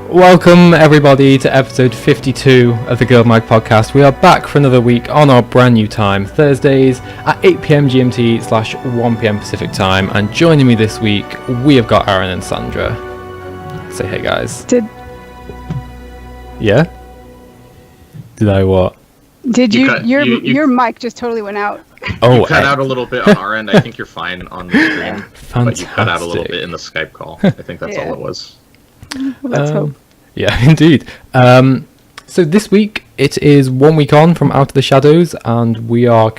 Welcome everybody to episode 52 of the GuildMag Podcast. We are back for another week on our brand new time, Thursdays at 8pm GMT / 1pm Pacific time. And joining me this week, we have got Aaron and Sandra. Say hey guys. Yeah? Did I what? Did your mic just totally went out? Oh, you cut out a little bit on our end. I think you're fine on the stream. Fantastic. But you cut out a little bit in the Skype call. I think that's all it was. Well, let's hope. Yeah, indeed. So this week, it is 1 week on from Out of the Shadows, and we are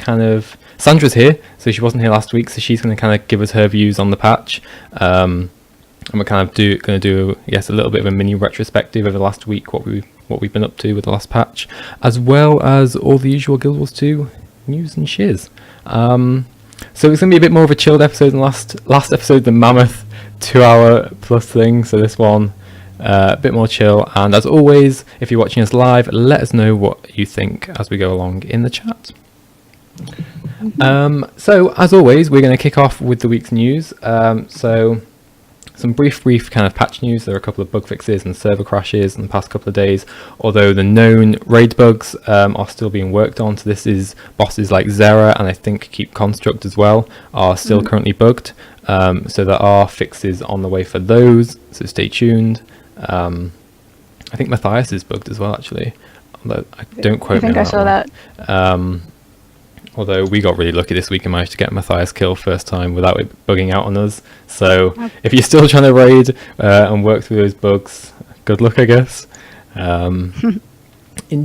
Sandra's here, so she wasn't here last week, so she's going to kind of give us her views on the patch. And we're going to do a little bit of a mini retrospective over the last week, what we've been up to with the last patch, as well as all the usual Guild Wars 2 news and shiz. So it's going to be a bit more of a chilled episode than last episode, the mammoth 2-hour plus thing. So this one, a bit more chill. And as always, if you're watching us live, let us know what you think as we go along in the chat. So as always, we're going to kick off with the week's news. So some brief kind of patch news. There are a couple of bug fixes and server crashes in the past couple of days, although the known raid bugs are still being worked on. So this is bosses like Zera and I think Keep Construct as well are still currently bugged. So there are fixes on the way for those, so stay tuned. I think Matthias is bugged as well, actually. Although I don't quote me on that. I think I saw that. Although we got really lucky this week and managed to get Matthias kill first time without it bugging out on us. So if you're still trying to raid and work through those bugs, good luck, I guess. In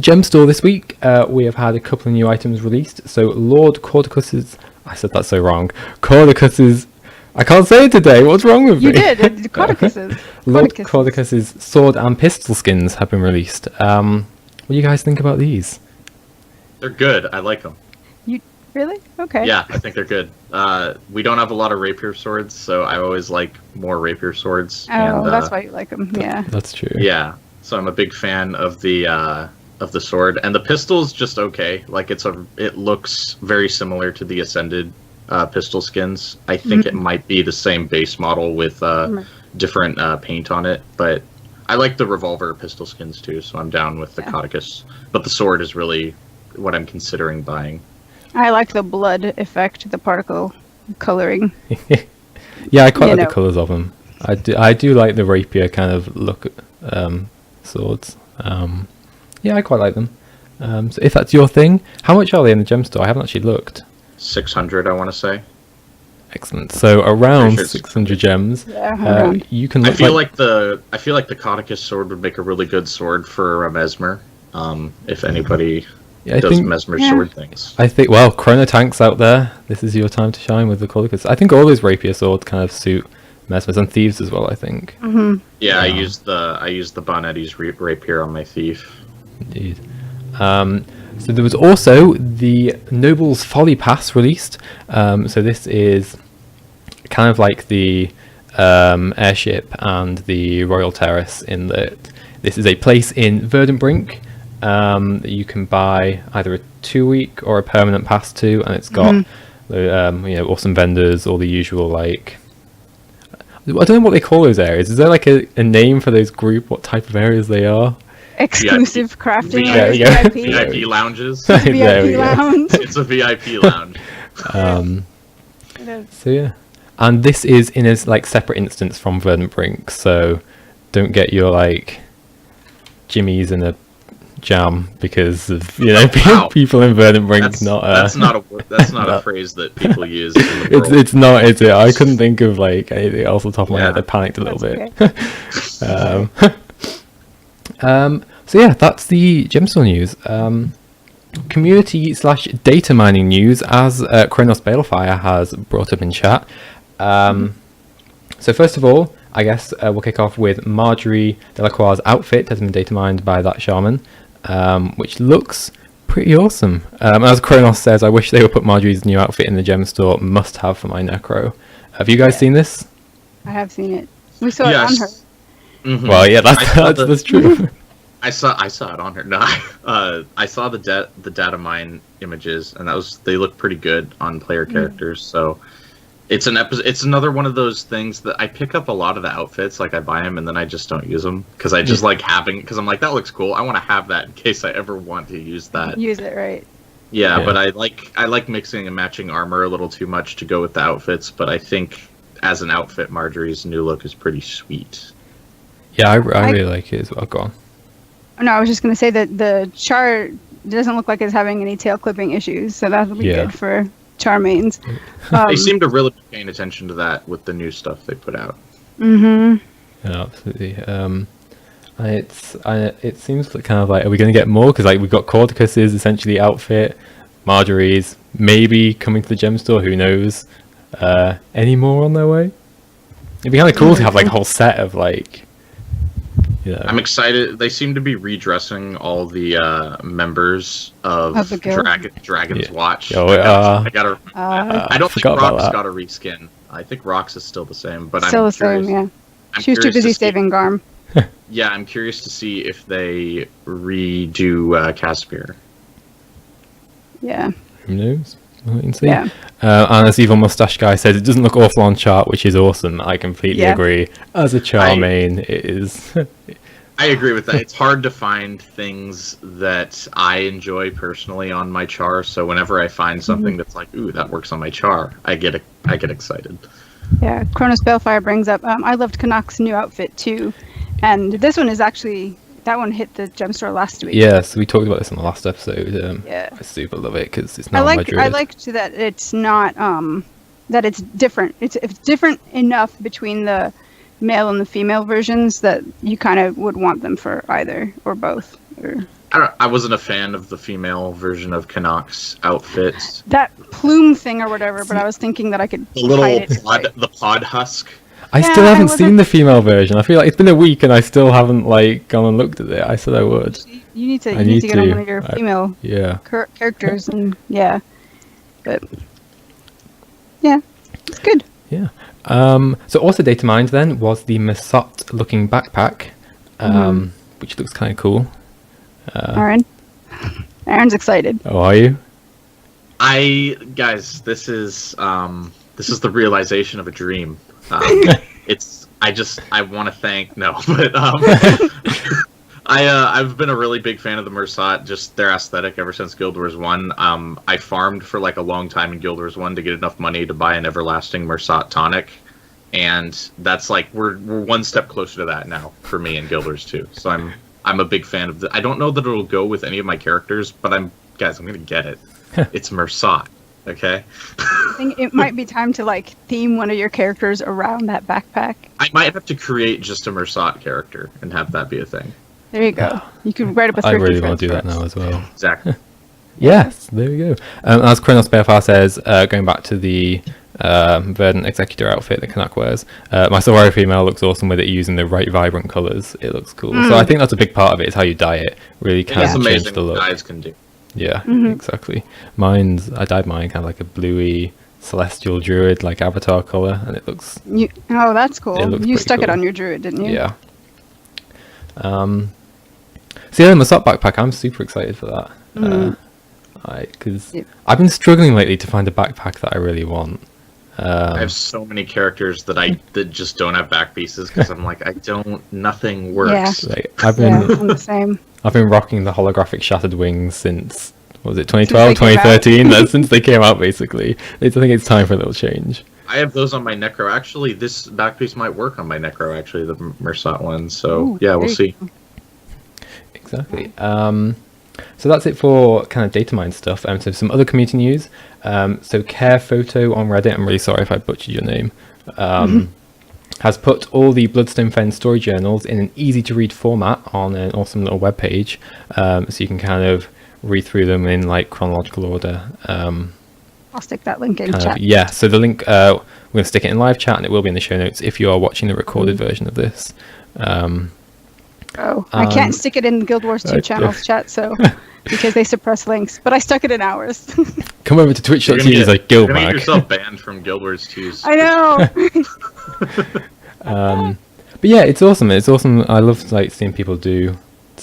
Gem Store this week, we have had a couple of new items released. So Lord Cordicus's... I said that so wrong. Cordicus's... I can't say it today. What's wrong with me? You did. Cordicus's. Lord Cordicus's sword and pistol skins have been released. What do you guys think about these? They're good. I like them. Really? Okay. Yeah, I think they're good. We don't have a lot of rapier swords, so I always like more rapier swords. Oh, and, that's why you like them. Yeah. That's true. Yeah. So I'm a big fan of the sword, and the pistol's just okay. Like it looks very similar to the Ascended pistol skins. I think it might be the same base model with different paint on it, but I like the revolver pistol skins too, so I'm down with the Codicus. But the sword is really what I'm considering buying. I like the blood effect, the particle coloring. Yeah, I quite like the colours of them. I do like the rapier kind of look swords. Yeah, I quite like them. So if that's your thing, how much are they in the gem store? I haven't actually looked. 600, I want to say. Excellent. So around 600 gems. Yeah, you can. I feel like the Codicus sword would make a really good sword for a Mesmer. If anybody does Mesmer sword things. I think. Well, Chrono Tank's out there. This is your time to shine with the Codicus. I think all those rapier swords kind of suit Mesmers and Thieves as well. I think. Yeah, I used the Bonetti's rapier on my Thief. Indeed. So there was also the Noble's Folly Pass released. So this is kind of like the airship and the Royal Terrace in that this is a place in Verdant Brink that you can buy either a 2-week or a permanent pass to, and it's got awesome vendors, all the usual like... I don't know what they call those areas. Is there like a name for those what type of areas they are? Exclusive crafting areas, VIP lounges. VIP lounge. It's a VIP lounge. So yeah, and this is in a like separate instance from Verdant Brink, so don't get your like jimmies in a jam because of people in Verdant Brink. That's not a phrase that people use. It's not, is it? I couldn't think of like anything else off the top of my head. I panicked a little bit. So yeah, that's the Gemstone news. Community / data mining news, as Kronos Balefire has brought up in chat. So first of all, I guess we'll kick off with Marjorie Delacroix's outfit has been data mined by that shaman, which looks pretty awesome. As Kronos says, I wish they would put Marjorie's new outfit in the gem store. Must have for my Necro. Have you guys seen this? I have seen it. We saw it on her. Mm-hmm. Well, yeah, that's true. I saw it on her. No, I saw the data mine images, and they look pretty good on player characters. So It's an episode. It's another one of those things that I pick up a lot of the outfits. Like I buy them and then I just don't use them because I just like having. Because I'm like, that looks cool. I want to have that in case I ever want to use that. Use it, right? Yeah, but I like mixing and matching armor a little too much to go with the outfits. But I think as an outfit, Marjorie's new look is pretty sweet. Yeah, I really like it as well. Go on. No, I was just gonna say that the char doesn't look like it's having any tail clipping issues, so that'll be good for char mains. They seem to really be paying attention to that with the new stuff they put out. Mm-hmm. Yeah, absolutely. It seems like kind of like, are we going to get more? Because like we've got Cordicus's essentially outfit, Marjorie's maybe coming to the gem store. Who knows? Any more on their way? It'd be kind of cool to have like a whole set of like. Yeah. I'm excited. They seem to be redressing all the members of the guild. Dragon's Watch. Oh, I don't think about Rox that. got a reskin. I think Rox is still the same, but Still I'm the curious. same, yeah. I'm She was too curious to busy see- saving Garm. Yeah, I'm curious to see if they redo Casimir. Yeah. Who knows? We'll wait and see. Yeah. And as Evil Mustache Guy says, it doesn't look awful on chart, which is awesome. I completely agree. As a char main, it is. I agree with that. It's hard to find things that I enjoy personally on my char. So whenever I find something that's like, ooh, that works on my char, I get excited. Yeah. Chronos Balefire brings up. I loved Kanak's new outfit too, and this one is actually that one hit the gem store last week. Yes, we talked about this in the last episode. Yeah. I super love it because it's not my druid. I liked that it's not that it's different. It's different enough between the male and the female versions that you kind of would want them for either or both. Or I wasn't a fan of the female version of Kanak's outfit. that plume thing or whatever, but I was thinking that I could The little hide it. the pod husk. I Yeah, still I haven't wasn't- seen the female version. I feel like it's been a week and I still haven't like gone and looked at it. I said I would. You need to I you need need to get on to. one of your female Yeah. characters and yeah, but yeah, it's good. Yeah. So also data mined then was the Masot looking backpack, which looks kind of cool. Aaron's excited. Oh, are you? Guys, this is the realization of a dream. I want to thank but I've been a really big fan of the Mersat, just their aesthetic ever since Guild Wars 1. I farmed for like a long time in Guild Wars 1 to get enough money to buy an everlasting Mersat tonic, and that's like we're one step closer to that now for me in Guild Wars 2. So I'm a big fan of I don't know that it'll go with any of my characters, but I'm gonna get it. It's Mersat. Okay. I think it might be time to like theme one of your characters around that backpack. I might have to create just a Mersat character and have that be a thing. There you go. You could write up a I thrifty really want friends to do that for us. now as well. Exactly. Yes, there we go. As Kronos Bearfar says, going back to the Verdant Executor outfit that Kanak wears, my Sawari female looks awesome with it using the right vibrant colours. It looks cool. So I think that's a big part of it, is how you dye it. Really can It's change amazing the what look. dyes can do. Yeah, exactly. I dyed mine kind of like a bluey celestial druid like avatar colour, and it looks Oh, that's cool. It looks You pretty stuck it cool. on your druid, didn't you? yeah. So yeah, the Masot backpack, I'm super excited for that. Because I've been struggling lately to find a backpack that I really want. I have so many characters that just don't have back pieces because I'm like, nothing works. Like, I've Yeah, been I'm the same. I've been rocking the holographic Shattered Wings since, what was it, 2012, Since they came out. 2013? That's since they came out, basically. I think it's time for a little change. I have those on my Necro. Actually, this back piece might work on my Necro, actually, the Mersat one. So, Ooh, yeah, there we'll you see. go. Exactly. So that's it for kind of data mine stuff. So some other community news. So Care Photo on Reddit, I'm really sorry if I butchered your name, has put all the Bloodstone Fen story journals in an easy to read format on an awesome little web page. So you can kind of read through them in like chronological order. I'll stick that link in Kind chat. of, yeah, so the link, we're going to stick it in live chat and it will be in the show notes if you are watching the recorded version of this. I can't stick it in the Guild Wars 2 channels chat, so because they suppress links. But I stuck it in ours. Come over to twitch.tv You're like gonna get GuildMag. yourself banned from Guild Wars 2's. I know. But yeah, it's awesome. It's awesome. I love like seeing people do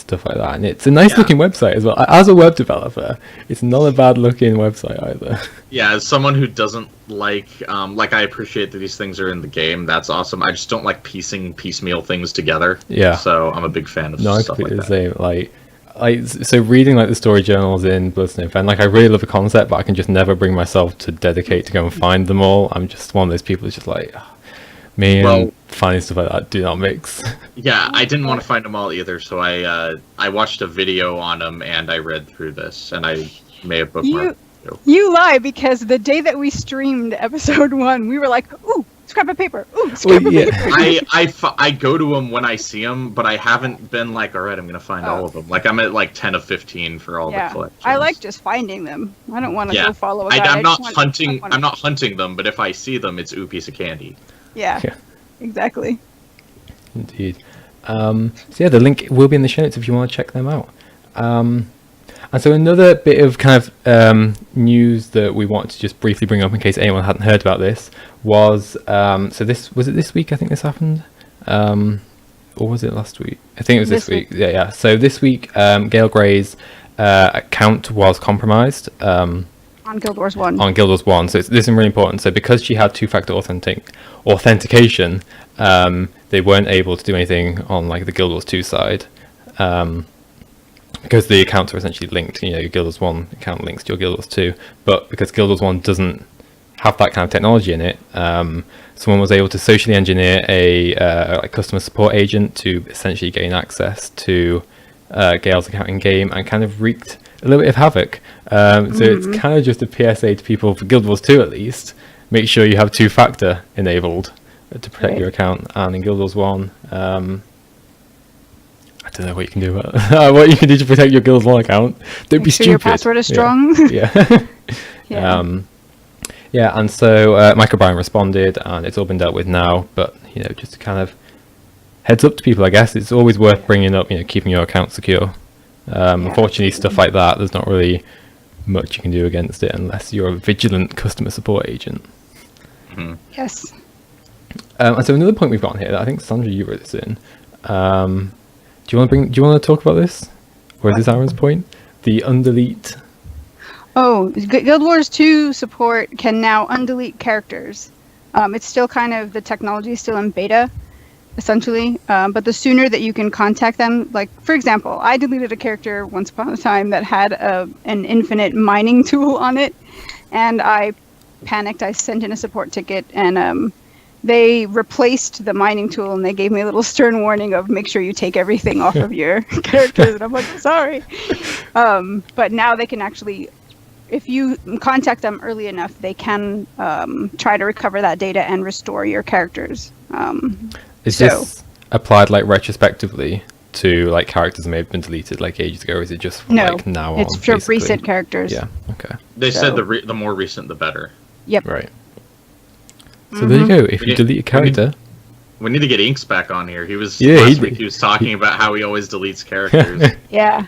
stuff like that, and it's a nice looking website as well. As a web developer, it's not a bad looking website either. Yeah, as someone who doesn't like I appreciate that these things are in the game. That's awesome. I just don't like piecemeal things together. Yeah. So I'm a big fan of No, stuff I like completely that. the same. So reading like the story journals in Bloodstone Fen, like I really love the concept, but I can just never bring myself to dedicate to go and find them all. I'm just one of those people who's just like, me and finding stuff like that do not mix. Yeah, I didn't want to find them all either, so I watched a video on them and I read through this, and I may have bookmarked. You lie, because the day that we streamed episode 1, we were like, ooh, scrap of paper. Ooh, scrap of paper. I go to them when I see them, but I haven't been like, all right, I'm gonna find all of them. Like I'm at like 10 of 15 for all the collections. I like just finding them. I don't want to go follow a guy. I'm not hunting them, but if I see them, it's ooh, piece of candy. Yeah. Exactly. Indeed. So yeah, the link will be in the show notes if you want to check them out. And so another bit of kind of news that we want to just briefly bring up in case anyone hadn't heard about this was so this was it this week? I think this happened, or was it last week? I think it was this week. Yeah. So this week, Gale Gray's account was compromised. On Guild Wars 1. On Guild Wars 1. So this is really important. So because she had two-factor authentication, they weren't able to do anything on like the Guild Wars 2 side. Because the accounts are essentially linked, your Guild Wars 1 account links to your Guild Wars 2. But because Guild Wars 1 doesn't have that kind of technology in it, someone was able to socially engineer a customer support agent to essentially gain access to Gale's account in game and kind of wreaked a little bit of havoc. So it's kind of just a PSA to people for Guild Wars 2 at least. Make sure you have two-factor enabled to protect your account. And in Guild Wars 1, I don't know what you can do about what you can do to protect your Guild Wars 1 account. Don't be stupid. Your password is strong. Yeah. And so Michael Bryan responded, and it's all been dealt with now. But just to kind of heads up to people, I guess it's always worth bringing up. Keeping your account secure. Unfortunately, stuff like that, there's not really much you can do against it unless you're a vigilant customer support agent. Mm-hmm. Yes. And so another point we've got on here that I think Sandra, you wrote this in. Do you want to talk about this, or is this Aaron's point? The undelete. Oh, Guild Wars 2 support can now undelete characters. It's still kind of, the technology is still in beta, essentially. But the sooner that you can contact them, like, for example, I deleted a character once upon a time that had an infinite mining tool on it, and I panicked. I sent in a support ticket, and they replaced the mining tool, and they gave me a little stern warning of make sure you take everything off of your characters. And I'm like, sorry. But now they can actually, if you contact them early enough, they can try to recover that data and restore your characters. Is this applied like retrospectively to like characters that may have been deleted like ages ago, or is it just from like now on? It's for recent characters. Yeah. Okay. They said the more recent, the better. Yep. Right. So there you go. If you delete a character, we need to get Inks back on here. He was last week. He was talking about how he always deletes characters. Yeah,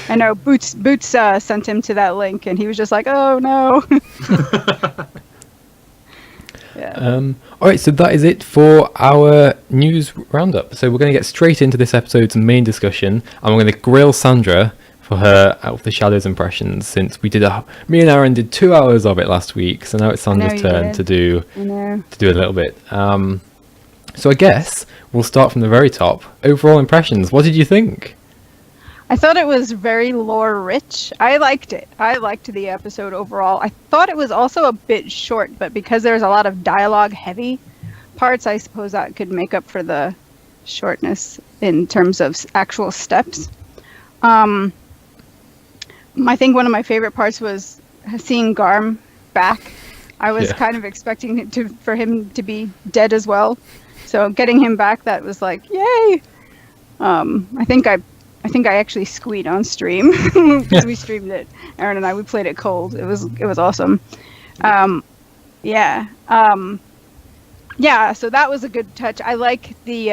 I know. Boots sent him to that link, and he was just like, "Oh no." Yeah. All right, so that is it for our news roundup. So we're going to get straight into this episode's main discussion, and we're going to grill Sandra for her Out of the Shadows impressions, since me and Aaron did 2 hours of it last week, so now it's Sandra's turn to do a little bit. So I guess we'll start from the very top. Overall impressions, what did you think? I thought it was very lore rich. I liked it. I liked the episode overall. I thought it was also a bit short, but because there's a lot of dialogue heavy parts, I suppose that could make up for the shortness in terms of actual steps. I think one of my favorite parts was seeing Garm back. I was kind of expecting for him to be dead as well. So getting him back, that was like, yay! I think I actually squeed on stream because we streamed it. Aaron and I, we played it cold. It was awesome. So that was a good touch. I like the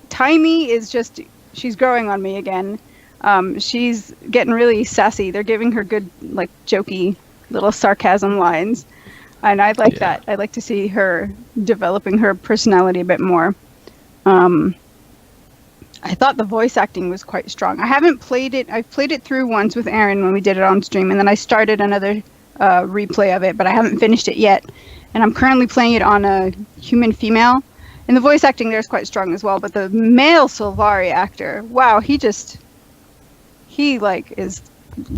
Taimi is just, she's growing on me again. She's getting really sassy. They're giving her good, like, jokey little sarcasm lines. And I like that. I like to see her developing her personality a bit more. I thought the voice acting was quite strong. I haven't played it. I've played it through once with Aaron when we did it on stream, and then I started another replay of it, but I haven't finished it yet. And I'm currently playing it on a human female, and the voice acting there is quite strong as well. But the male Sylvari actor, wow, he like is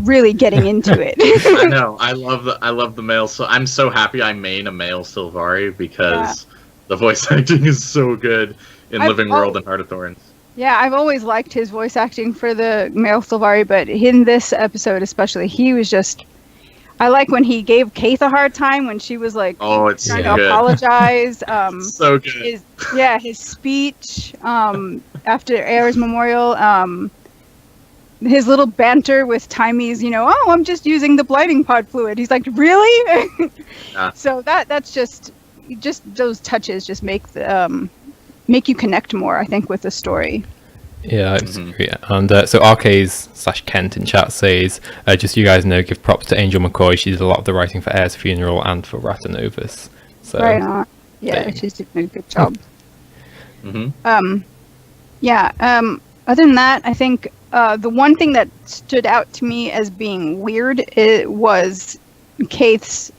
really getting into it. I know. I love the male. So I'm so happy I main a male Sylvari because the voice acting is so good in Living World and Heart of Thorns. Yeah, I've always liked his voice acting for the male Sylvari, but in this episode especially, he was just... I like when he gave Keith a hard time when she was like trying to apologize. So good. His speech after Air's memorial, his little banter with Timey's, I'm just using the blighting pod fluid. He's like, really? Yeah. So that's just those touches just make you connect more, I think, with the story. Yeah, I disagree. And so Arcades/Kent in chat says, just so you guys know, give props to Angel McCoy. She did a lot of the writing for Air's funeral and for Ratanovus. So, right on. Yeah, she's doing a good job. Other than that, I think the one thing that stood out to me as being weird was Keith's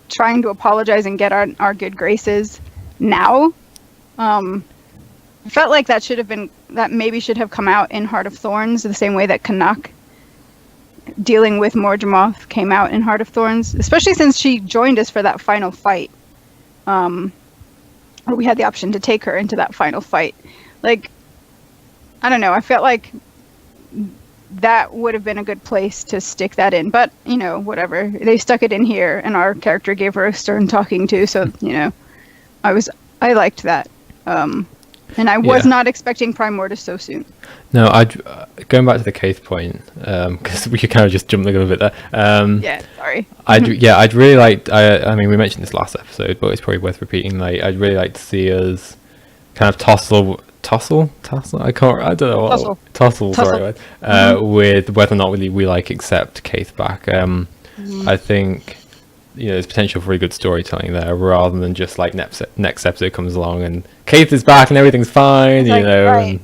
trying to apologize and get our good graces now. I felt like that maybe should have come out in Heart of Thorns the same way that Canuck dealing with Mordramoth came out in Heart of Thorns, especially since she joined us for that final fight. Or we had the option to take her into that final fight. Like, I don't know, I felt like that would have been a good place to stick that in, but whatever. They stuck it in here and our character gave her a stern talking to, so I liked that. And I was not expecting Primordus so soon. No, going back to the Keith point, because we could kind of just jump the gun a bit there. Sorry. I'd really like. I mean, we mentioned this last episode, but it's probably worth repeating. Like, I'd really like to see us kind of tussle. I don't know what tussle. Sorry, with whether or not we like accept Keith back. I think. There's potential for a good storytelling there, rather than just like next episode comes along and Keith is back and everything's fine, Right.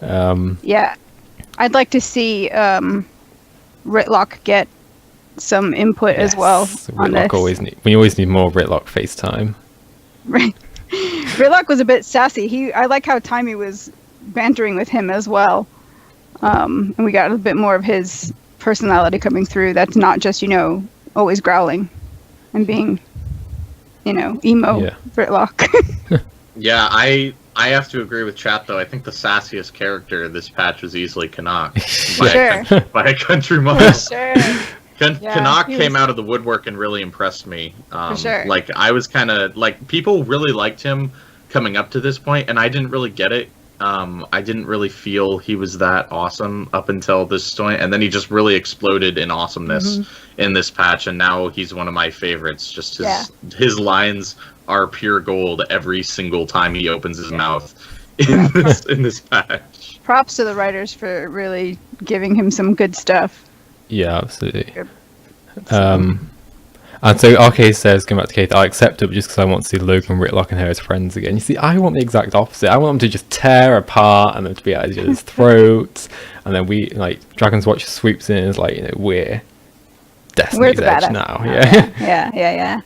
And, yeah, I'd like to see Ritlock get some input as well on this. We always need more Ritlock FaceTime. Right. Ritlock was a bit sassy. I like how Timey was bantering with him as well, and we got a bit more of his personality coming through. That's not just always growling and being, emo Ritlock. Yeah, I have to agree with chat though. I think the sassiest character this patch was easily Canuck by a country mile. Sure. Canuck came out of the woodwork and really impressed me. For sure. Like, I was kind of like, people really liked him coming up to this point, and I didn't really get it. I didn't really feel he was that awesome up until this point, and then he just really exploded in awesomeness in this patch, and now he's one of my favorites. Just his lines are pure gold every single time he opens his mouth in this patch. Props to the writers for really giving him some good stuff. Yeah, absolutely. And so Arcade says, going back to Keith, I'll accept it just because I want to see Logan, Ritlock and her as friends again. You see, I want the exact opposite. I want them to just tear apart and them to be at each other's throats. And then Dragon's Watch swoops in and is like, we're Destiny's Edge now. Yeah.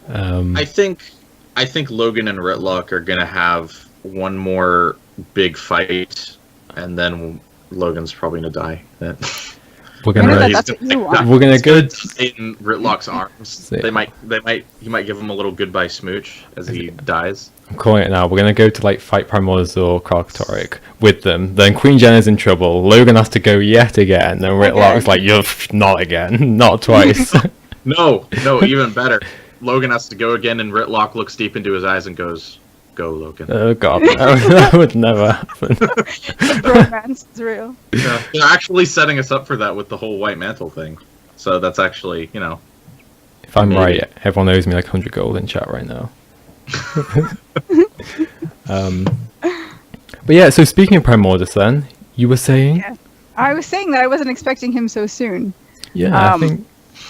I think Logan and Ritlock are going to have one more big fight, and then Logan's probably going to die. We're gonna go in Ritlock's arms. He might give him a little goodbye smooch as he dies. I'm calling it now. We're gonna go to fight Primordus or Kralkatorrik with them. Then Queen Jenna's in trouble. Logan has to go yet again. Then Ritlock's like, you're not again, not twice. No, even better. Logan has to go again, and Ritlock looks deep into his eyes and goes, "Go, Logan." Oh god, that would never happen. Romance is real. Yeah, they're actually setting us up for that with the whole White Mantle thing. So that's actually, If I'm right, everyone owes me 100 gold in chat right now. But yeah, so speaking of Primordus then, you were saying? Yeah. I was saying that I wasn't expecting him so soon. Yeah,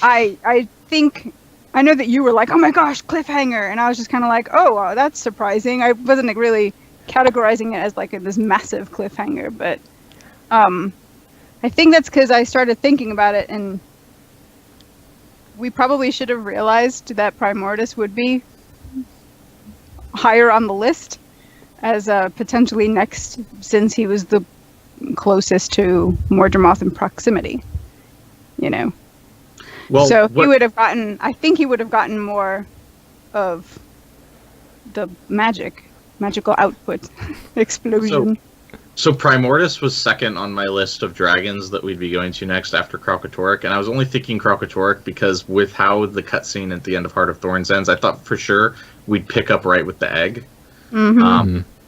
I think... I know that you were like, oh my gosh, cliffhanger, and I was just kind of like, oh, wow, that's surprising. I wasn't really categorizing it as this massive cliffhanger, but I think that's because I started thinking about it, and we probably should have realized that Primordus would be higher on the list as potentially next, since he was the closest to Mordremoth in proximity. You know. Well, So he would have gotten. I think he would have gotten more of the magical output explosion. So Primordus was second on my list of dragons that we'd be going to next after Kralkatorrik, and I was only thinking Kralkatorrik because with how the cutscene at the end of Heart of Thorns ends, I thought for sure we'd pick up right with the egg.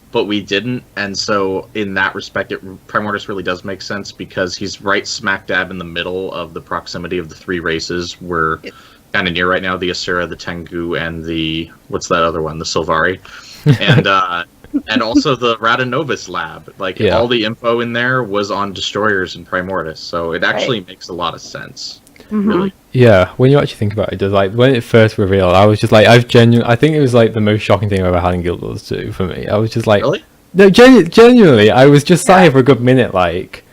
But we didn't, and so in that respect, Primordus really does make sense because he's right smack dab in the middle of the proximity of the three races we're kind of near right now: the Asura, the Tengu, and the what's that other one? The Sylvari, and also the Radanovis lab. Like all the info in there was on destroyers and Primordus, so it actually makes a lot of sense. Really. Yeah, when you actually think about it, it does. Like when it first revealed, I was just like, I think it was like the most shocking thing I've ever had in Guild Wars 2 for me. I was just like, really? No, genuinely, I was just sat here for a good minute, like,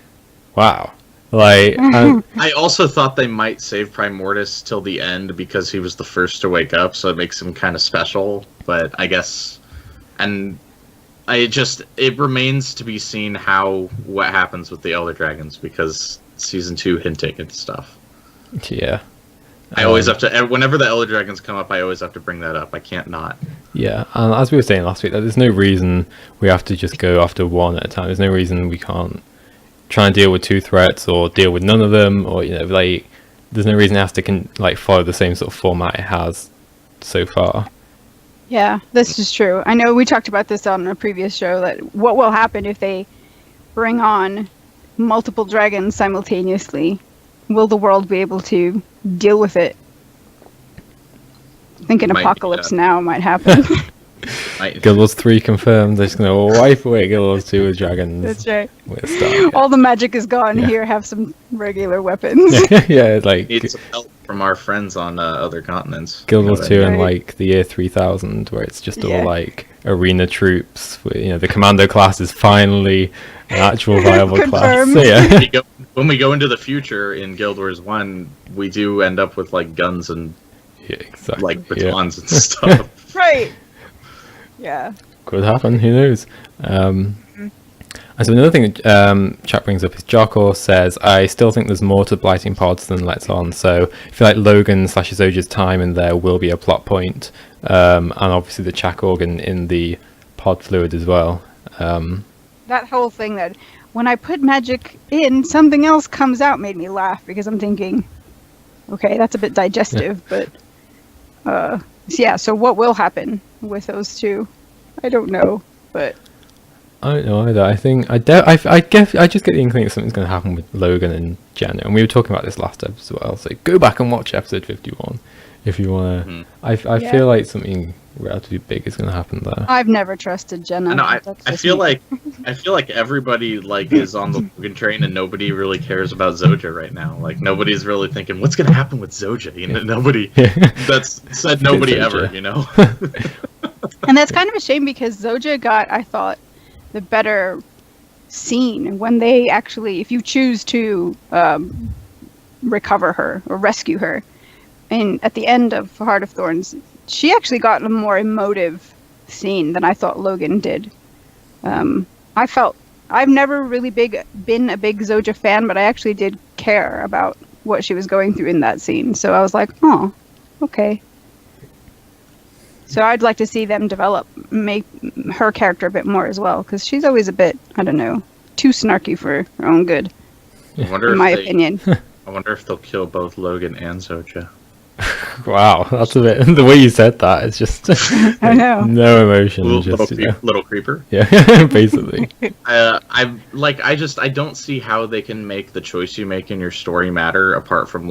wow. Like, I also thought they might save Primordus till the end because he was the first to wake up, so it makes him kind of special. But I guess, and it remains to be seen what happens with the Elder Dragons because season 2 hinting and stuff. Yeah. I always have to, whenever the Elder Dragons come up, I always have to bring that up. I can't not. Yeah, and as we were saying last week, there's no reason we have to just go after one at a time. There's no reason we can't try and deal with 2 threats or deal with none of them, or like there's no reason it has to follow the same sort of format it has so far. Yeah, this is true. I know we talked about this on a previous show, that what will happen if they bring on multiple dragons simultaneously. Will the world be able to deal with it? I think an apocalypse now might happen. Guild Wars 3 confirmed. They're just going to wipe away Guild Wars 2 with dragons. That's right. Stuff. All the magic is gone. Here, have some regular weapons. Yeah, like need some help from our friends on other continents. Guild Wars 2 in like the year 3000, where it's just all like arena troops. Where, the commando class is finally an actual viable class. So, yeah. When we go into the future in Guild Wars 1, we do end up with like guns and like batons and stuff. Right. Yeah. Could happen. Who knows? And so another thing chat brings up is Jarkor says, I still think there's more to Blighting Pods than lets on. So I feel like Logan / Zoja's time in there will be a plot point. And obviously the Chak organ in the pod fluid as well. That whole thing that when I put magic in, something else comes out made me laugh because I'm thinking, okay, that's a bit digestive, but so what will happen with those two? I don't know, but I don't know either. I think I guess I just get the inkling that something's going to happen with Logan and Jenna, and we were talking about this last episode as well. So go back and watch episode 51 if you want to. I feel like something relatively big is going to happen there. I've never trusted Jenna. I feel like everybody is on the Logan train and nobody really cares about Zoja right now. Like nobody's really thinking what's going to happen with Zoja. Nobody that's said nobody ever. And that's kind of a shame because Zoja got, I thought, the better scene when they actually, if you choose to recover her or rescue her, and at the end of Heart of Thorns, she actually got a more emotive scene than I thought Logan did. I've never really been a big Zoja fan, but I actually did care about what she was going through in that scene. So I was like, oh, okay. So I'd like to see them make her character a bit more as well, because she's always a bit, I don't know, too snarky for her own good, in my opinion. I wonder if they'll kill both Logan and Zoja. Wow, that's a bit. The way you said that, it's just. I know. No emotion. Little creeper. Yeah, basically. I don't see how they can make the choice you make in your story matter apart from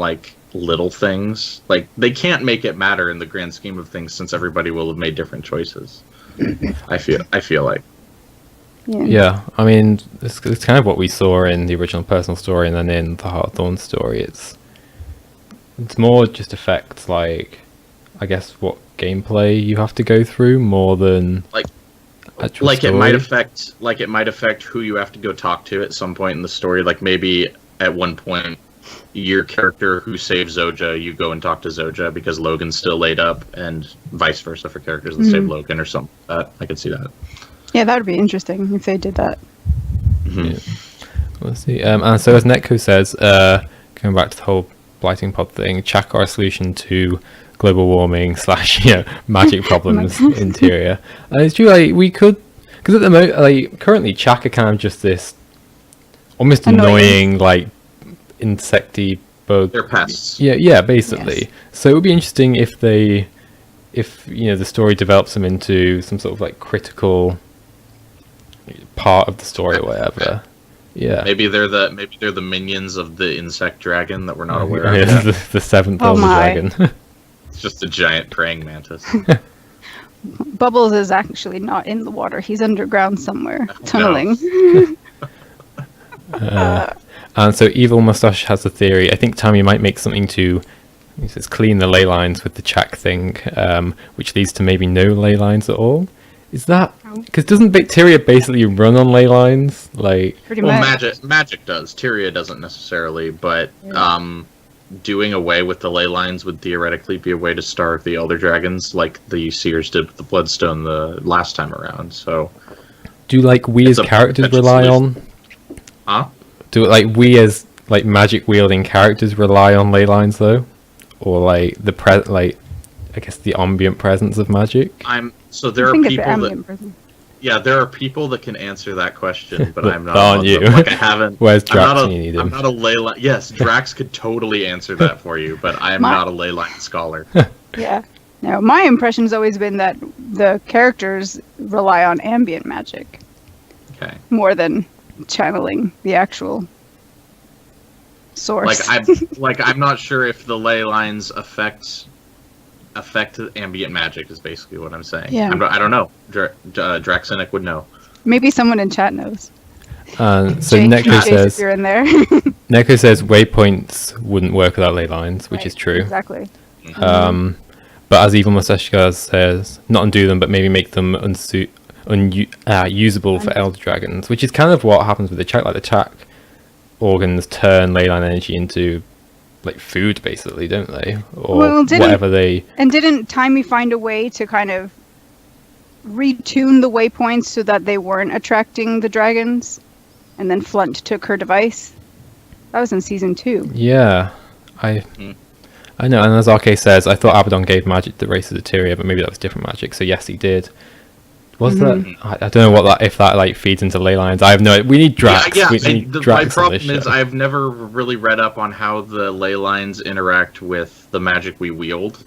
little things. Like they can't make it matter in the grand scheme of things since everybody will have made different choices. I feel like. Yeah, I mean, it's kind of what we saw in the original personal story, and then in the Heart of Thorns story, it's more just affects I guess what gameplay you have to go through more than actual Like story. it might affect who you have to go talk to at some point in the story. Like maybe at one point, your character who saves Zoja, you go and talk to Zoja because Logan's still laid up, and vice versa for characters that save Logan or something like that. I could see that. Yeah, that would be interesting if they did that. Yeah. We'll see. And so as Netco says, going back to the whole blighting pod thing, Chak are a solution to global warming / magic problems in Tyria. And it's true, like, we could, because at the moment, like, currently Chak are kind of just this almost annoying like insecty bug. They're pests. Yeah, basically. Yes. So it would be interesting if the story develops them into some sort of like critical part of the story or whatever. Yeah. Maybe they're the minions of the insect dragon that we're not aware of. Yeah, the seventh elder dragon. It's just a giant praying mantis. Bubbles is actually not in the water. He's underground somewhere, tunneling. And so Evil Mustache has a theory. I think Tammy might make something to, he says, clean the ley lines with the Chak thing, which leads to maybe no ley lines at all. Is that because doesn't Bacteria basically run on ley lines? Like, Pretty well, much. magic does. Tyria doesn't necessarily, but doing away with the ley lines would theoretically be a way to starve the elder dragons, like the Seers did with the Bloodstone the last time around. So, do like we as It's a characters potential rely solution. on? Do like we as like magic wielding characters rely on ley lines though, or like I guess the ambient presence of magic? There I are think it's the people ambient that person. there are people that can answer that question, but I'm not. Aren't one of you? them. Like, I haven't. Where's I'm not Drax a- when you need him? I'm not a ley line. Yes, Drax could totally answer that for you, but I am not a ley line scholar. Yeah. No, my impression's always been that the characters rely on ambient magic Okay. more than channeling the actual source. I'm not sure if the ley lines affect ambient magic is basically what I'm saying. Yeah. I don't know. Draxinic would know. Maybe someone in chat knows. So Jake, Neko if says you're in there. Neko says waypoints wouldn't work without ley lines, which Right, is true. Exactly. But as Evil Mustache says, not undo them, but maybe make them usable for elder dragons, which is kind of what happens with the Chak. Like the Chak organs turn ley line energy into like food, basically, don't they? Or whatever they. And didn't Timey find a way to kind of retune the waypoints so that they weren't attracting the dragons? And then Flunt took her device. That was in season 2. Yeah, I know. And as RK says, I thought Abaddon gave magic to races of Tyria, but maybe that was different magic. So yes, he did. Was that? I don't know what if that like feeds into ley lines. I have no. We need Drax. Yeah. We need Drax My on this problem show. is I've never really read up on how the ley lines interact with the magic we wield.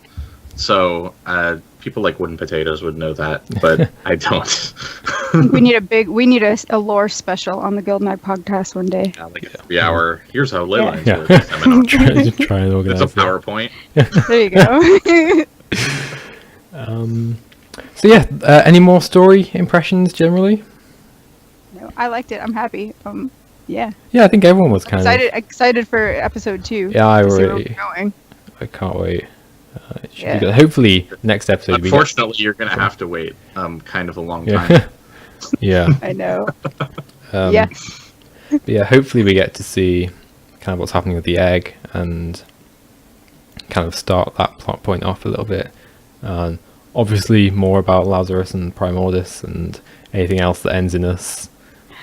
So people like Wooden Potatoes would know that, but I don't. we need a lore special on the GuildMag podcast one day. Yeah, like a 3-hour. Here's how ley lines Yeah. work. seminar. try and organize It's a it. PowerPoint. There you go. So yeah, any more story impressions generally? No, I liked it. I'm happy. Yeah. Yeah, I think everyone was kind Excited for episode 2. Yeah, I to see where really- we're going. I can't wait. It should Yeah. be good. Hopefully next episode we get. Unfortunately, you're going to have to wait kind of a long time. Yeah. I know. But yeah, hopefully we get to see kind of what's happening with the egg and kind of start that plot point off a little bit. And obviously more about Lazarus and Primordis and anything else that ends in us.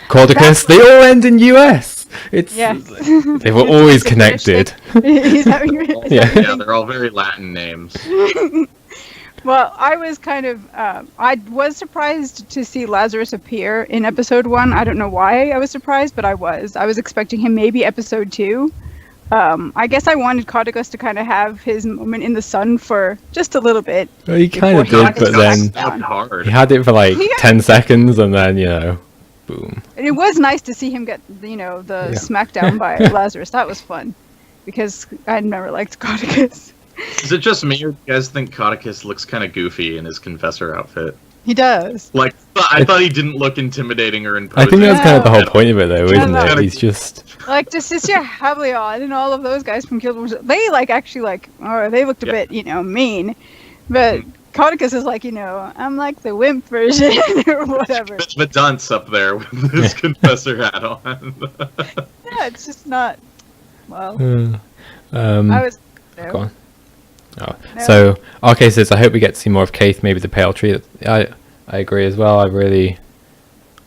Cordicus, they all end in US. It's they were always connected. He's having Yeah. Yeah, they're all very Latin names. Well, I was kind of I was surprised to see Lazarus appear in episode 1. I don't know why I was surprised, but I was expecting him maybe episode 2. I guess I wanted Codicus to kind of have his moment in the sun for just a little bit. Well, he kind of before he did, got but then Stabbed hard. he had it for like 10 seconds and then, boom. And it was nice to see him get, the smackdown by Lazarus. That was fun, because I never liked Codicus. Is it just me, or do you guys think Codicus looks kind of goofy in his confessor outfit? He does. Like, I thought he didn't look intimidating or imposing. I think that's kind of the whole Yeah. point of it, though, isn't Yeah. it? He's just Like Justicia Hablion and all of those guys from Guild Wars, they they looked a bit, mean. But Codicus is like, I'm like the wimp version or whatever. It's the dunce up there with his confessor hat on. Yeah, it's just not. Well, I was. No. Go on. Oh. No. So, okay, so I hope we get to see more of Kaith, maybe the Pale Tree. I agree as well. I really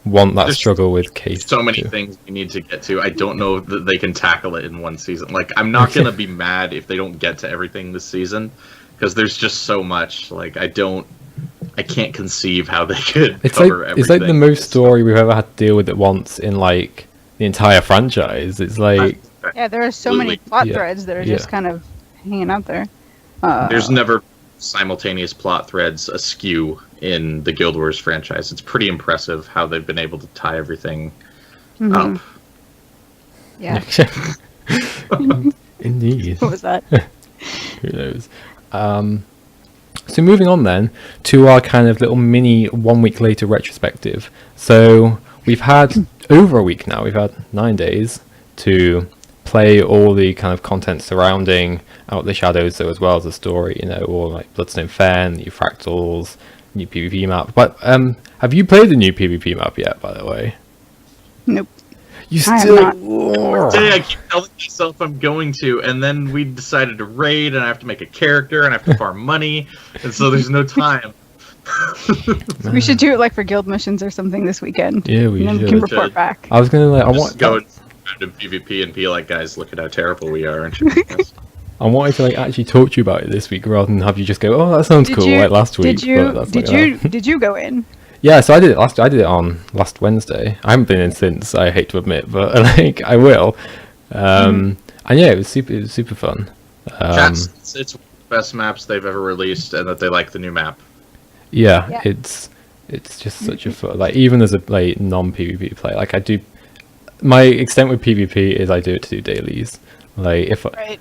want that There's struggle with Kaith. So many things we need to get to. I don't know that they can tackle it in one season. Like, I'm not going to be mad if they don't get to everything this season, because there's just so much. Like, I can't conceive how they could cover everything. It's like the most story we've ever had to deal with at once in, like, the entire franchise. It's like... Yeah, there are so many plot threads that are just kind of hanging out there. There's never simultaneous plot threads askew in the Guild Wars franchise. It's pretty impressive how they've been able to tie everything up. Yeah. Indeed. What was that? Who knows? So moving on then to our kind of little mini 1 week later retrospective. So we've had over a week now. We've had 9 days to play all the kind of content surrounding Out the Shadows, so as well as the story, all like Bloodstone Fen, new fractals, new PvP map. But have you played the new PvP map yet, by the way? Nope. You I still... have not. I keep telling myself I'm going to, and then we decided to raid, and I have to make a character, and I have to farm money, and so there's no time. We should do it like for guild missions or something this weekend. Yeah, we and then should. we can report back. I was gonna like, Just go in PvP and be like, guys, look at how terrible we are. I wanted to like actually talk to you about it this week rather than have you just go, oh, that sounds cool, like last week. Did you go in? Yeah, so I did it on last Wednesday. I haven't been in since, I hate to admit, but like I will. And yeah, it was super fun. It's one of the best maps they've ever released, and that they like the new map. Yeah. it's just such a fun, like, even as a like non-PvP player, like I do. My extent with PvP is I do it to do dailies. Like if when I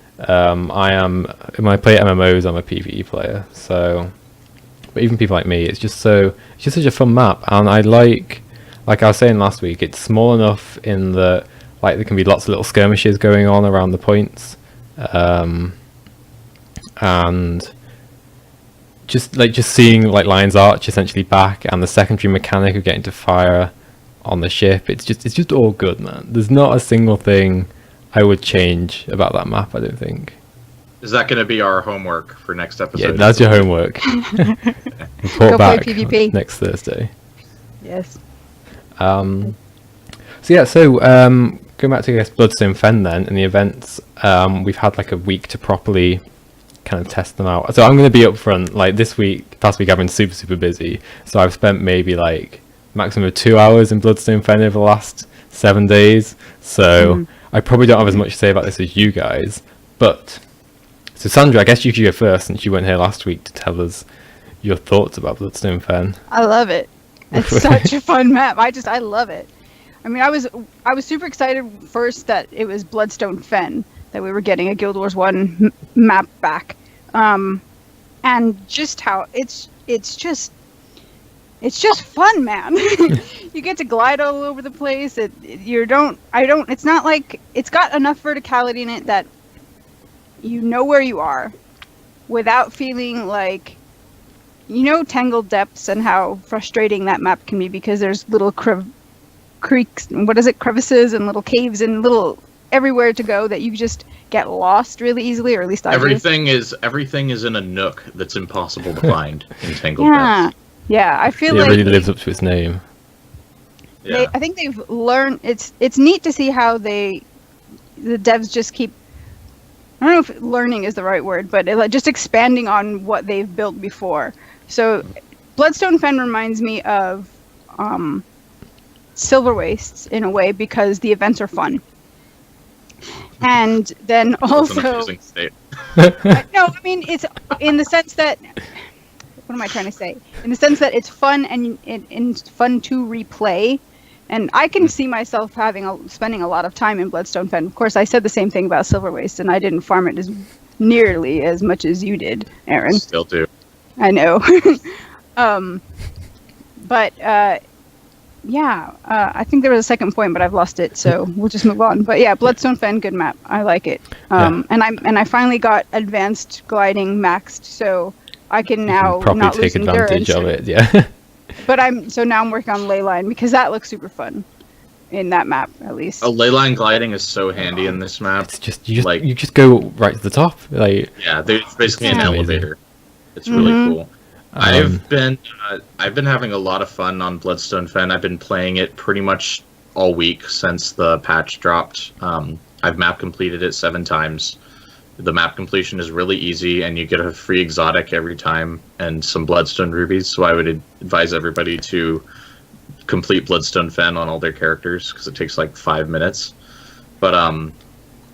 play MMOs, I'm a PvE player. So, but even people like me, it's just such a fun map, and I like I was saying last week, it's small enough in that like there can be lots of little skirmishes going on around the points, and just seeing like Lion's Arch essentially back, and the secondary mechanic of getting to fire on the ship, it's just all good, man. There's not a single thing I would change about that map, I don't think. Is that going to be our homework for next episode? Yeah, that's your homework. Report Go back play PvP. next Thursday. Yes. Going back to, I guess, Bloodstone Fen then, and the events, we've had like a week to properly kind of test them out. So I'm going to be upfront, like past week I've been super busy, so I've spent maybe like maximum of 2 hours in Bloodstone Fen over the last 7 days, so I probably don't have as much to say about this as you guys. But so Sandra, I guess you should go first, since you weren't here last week to tell us your thoughts about Bloodstone Fen. I love it. It's such a fun map. I love it. I mean, I was super excited first that it was Bloodstone Fen, that we were getting a Guild Wars 1 map back, and just how it's just fun, man. You get to glide all over the place. It's not like, it's got enough verticality in it that you know where you are without feeling like, Tangled Depths and how frustrating that map can be, because there's little creeks, crevices and little caves and little everywhere to go that you just get lost really easily, or at least I do. Everything is in a nook that's impossible to find in Tangled Depths. Yeah, I feel like it really lives up to its name. Yeah. I think they've learned. It's neat to see how the devs just keep. I don't know if learning is the right word, but just expanding on what they've built before. So, Bloodstone Fen reminds me of Silver Wastes in a way, because the events are fun, and then also. I mean it's in the sense that. What am I trying to say? In the sense that it's fun and fun to replay, and I can see myself spending a lot of time in Bloodstone Fen. Of course, I said the same thing about Silver Waste, and I didn't farm it nearly as much as you did, Aaron. Still do. I know. I think there was a second point, but I've lost it, so we'll just move on. But yeah, Bloodstone Fen, good map. I like it. And I finally got advanced gliding maxed, so I can You now can probably not take lose advantage endurance. of it. Yeah. But now I'm working on leyline because that looks super fun in that map at least. Oh, leyline gliding is so handy in this map. It's just you just go right to the top. Like Yeah, there's basically an It's amazing. elevator. It's really cool. Um, I've been having a lot of fun on Bloodstone Fen. I've been playing it pretty much all week since the patch dropped. I've map completed it 7 times. The map completion is really easy, and you get a free exotic every time and some Bloodstone rubies. So I would advise everybody to complete Bloodstone Fen on all their characters because it takes like 5 minutes. But and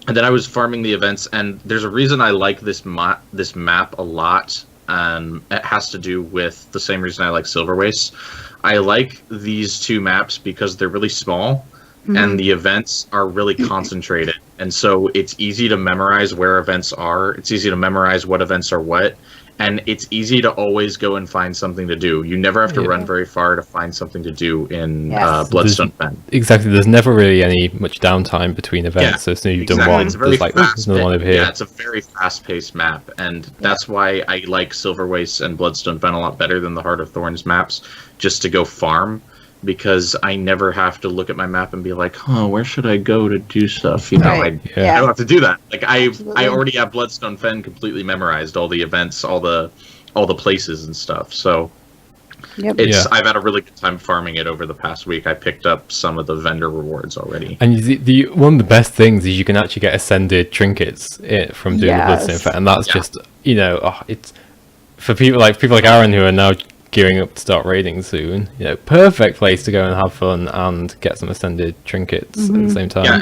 then I was farming the events, and there's a reason I like this map a lot. It has to do with the same reason I like Silver Waste. I like these 2 maps because they're really small, and the events are really concentrated. And so it's easy to memorize where events are. It's easy to memorize what events are what. And it's easy to always go and find something to do. You never have to run very far to find something to do in Bloodstone Fen. Exactly. There's never really any much downtime between events. So as soon as you've done one, It's there's like, there's another one over here. Yeah, it's a very fast-paced map, and that's why I like Silver Waste and Bloodstone Fen a lot better than the Heart of Thorns maps, just to go farm, because I never have to look at my map and be like, oh, where should I go to do stuff? You know, I don't have to do that. Like I already have Bloodstone Fen completely memorized, all the events, all the places and stuff. So I've had a really good time farming it over the past week. I picked up some of the vendor rewards already. And one of the best things is you can actually get ascended trinkets from doing the Bloodstone Fen, and that's just it's for people like Aaron who are now gearing up to start raiding soon. Perfect place to go and have fun and get some ascended trinkets at the same time. Yeah,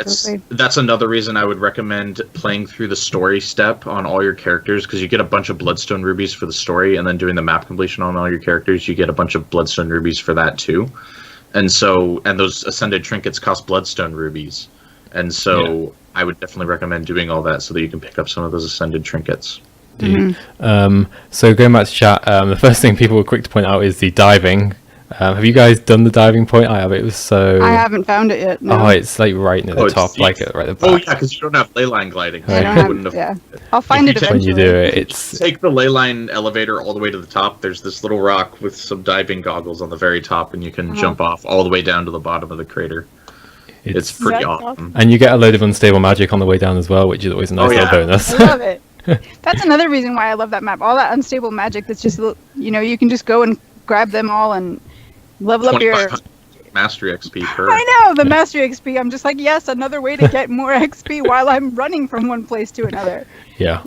that's another reason I would recommend playing through the story step on all your characters, because you get a bunch of Bloodstone rubies for the story, and then doing the map completion on all your characters, you get a bunch of Bloodstone rubies for that too. And those ascended trinkets cost Bloodstone rubies. And so I would definitely recommend doing all that so that you can pick up some of those ascended trinkets. So going back to chat, the first thing people were quick to point out is the diving. Have you guys done the diving point? I have. It was so... I haven't found it yet. No. Oh, it's like right near the top, like right at the back. Oh yeah, because you don't have leyline gliding. I'll find it when you do it. It's take the leyline elevator all the way to the top. There's this little rock with some diving goggles on the very top, and you can jump off all the way down to the bottom of the crater. It's pretty awesome. And you get a load of unstable magic on the way down as well, which is always a nice little bonus. I love it. That's another reason why I love that map. All that unstable magic that's just, you can just go and grab them all and level up your... Mastery XP per... I know, the Mastery XP. I'm just like, yes, another way to get more XP while I'm running from one place to another. Yeah.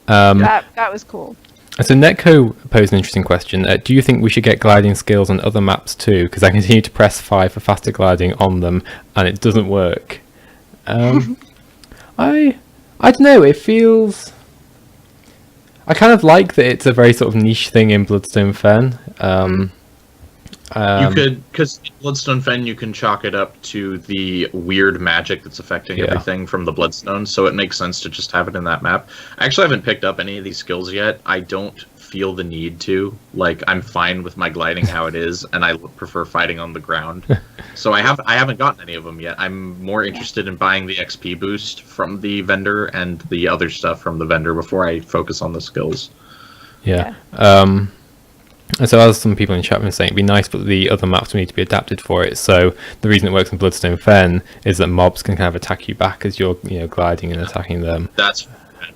That was cool. So Netco posed an interesting question. Do you think we should get gliding skills on other maps too? Because I continue to press 5 for faster gliding on them, and it doesn't work. I don't know, it feels... I kind of like that it's a very sort of niche thing in Bloodstone Fen. You could, because in Bloodstone Fen you can chalk it up to the weird magic that's affecting everything from the Bloodstone, so it makes sense to just have it in that map. I actually haven't picked up any of these skills yet. I don't feel the need to. Like, I'm fine with my gliding how it is, and I prefer fighting on the ground. So I haven't gotten any of them yet. I'm more interested in buying the XP boost from the vendor and the other stuff from the vendor before I focus on the skills. And so as some people in chat have been saying, it'd be nice, but the other maps need to be adapted for it. So the reason it works in Bloodstone Fen is that mobs can kind of attack you back as you're gliding and attacking them. That's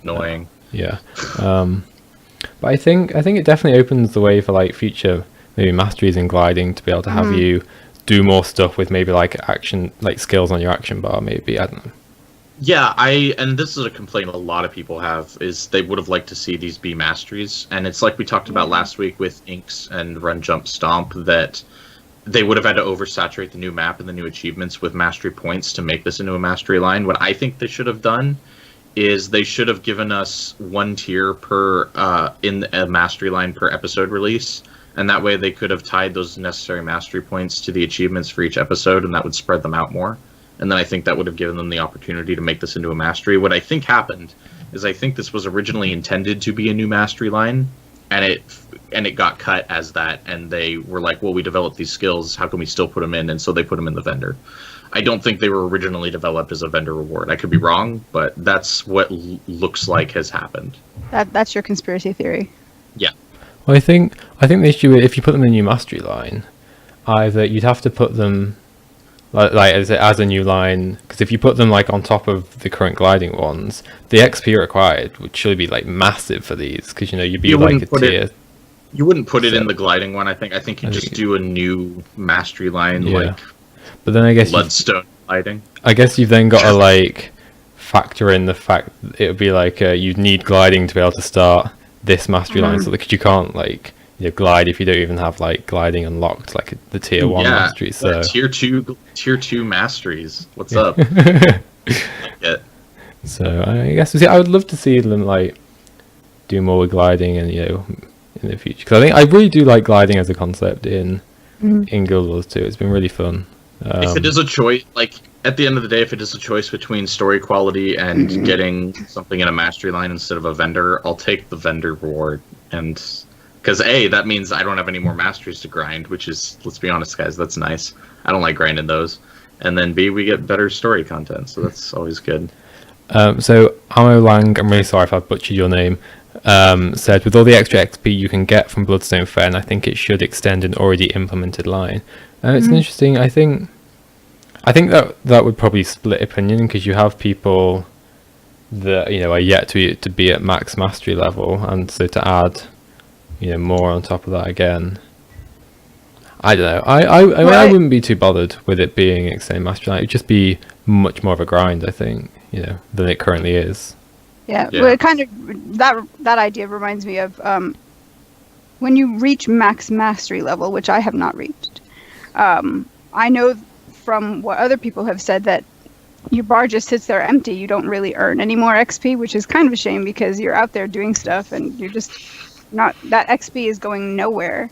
annoying. But I think it definitely opens the way for like future maybe masteries in gliding to be able to have you do more stuff with maybe like action, like skills on your action bar. Maybe, I don't know. Yeah, and this is a complaint a lot of people have, is they would have liked to see these be masteries. And it's like we talked about last week with Inks and Run Jump Stomp, that they would have had to oversaturate the new map and the new achievements with mastery points to make this into a mastery line. What I think they should have done is they should have given us 1 tier per in a mastery line per episode release, and that way they could have tied those necessary mastery points to the achievements for each episode, and that would spread them out more. And then I think that would have given them the opportunity to make this into a mastery. What I think happened is I think this was originally intended to be a new mastery line, and it got cut as that, and they were like, well, we developed these skills, how can we still put them in? And so they put them in the vendor. I don't think they were originally developed as a vendor reward. I could be wrong, but that's what looks like has happened. That's your conspiracy theory. Yeah. Well, I think the issue is if you put them in a new mastery line, either you'd have to put them like as a new line, because if you put them like on top of the current gliding ones, the XP required would surely be like massive for these, because you'd be like a tier. You wouldn't put it in the gliding one. I think you just do a new mastery line, like. But then I guess Bloodstone gliding. I guess you've then got to like factor in the fact that it would be like you'd need gliding to be able to start this mastery line, so because you can't like glide if you don't even have like gliding unlocked, like the tier 1 mastery. So tier 2 masteries. What's up? So I guess I would love to see them like do more with gliding, and in the future, because I really do like gliding as a concept in Guild Wars 2. It's been really fun. If it is a choice, like at the end of the day, if it is a choice between story quality and getting something in a mastery line instead of a vendor, I'll take the vendor reward. And because A, that means I don't have any more masteries to grind, which is, let's be honest, guys, that's nice. I don't like grinding those. And then B, we get better story content, so that's always good. So Amo Lang, I'm really sorry if I've butchered your name, said, with all the extra XP you can get from Bloodstone Fen, I think it should extend an already implemented line. It's interesting. I think that would probably split opinion, because you have people that are yet to be at max mastery level, and so to add more on top of that again, I don't know. I wouldn't be too bothered with it being extended mastery line. It'd just be much more of a grind, I think, than it currently is. Yeah. Well, it kind of that idea reminds me of when you reach max mastery level, which I have not reached. I know from what other people have said that your bar just sits there empty. You don't really earn any more XP, which is kind of a shame, because you're out there doing stuff and you're just not, that XP is going nowhere.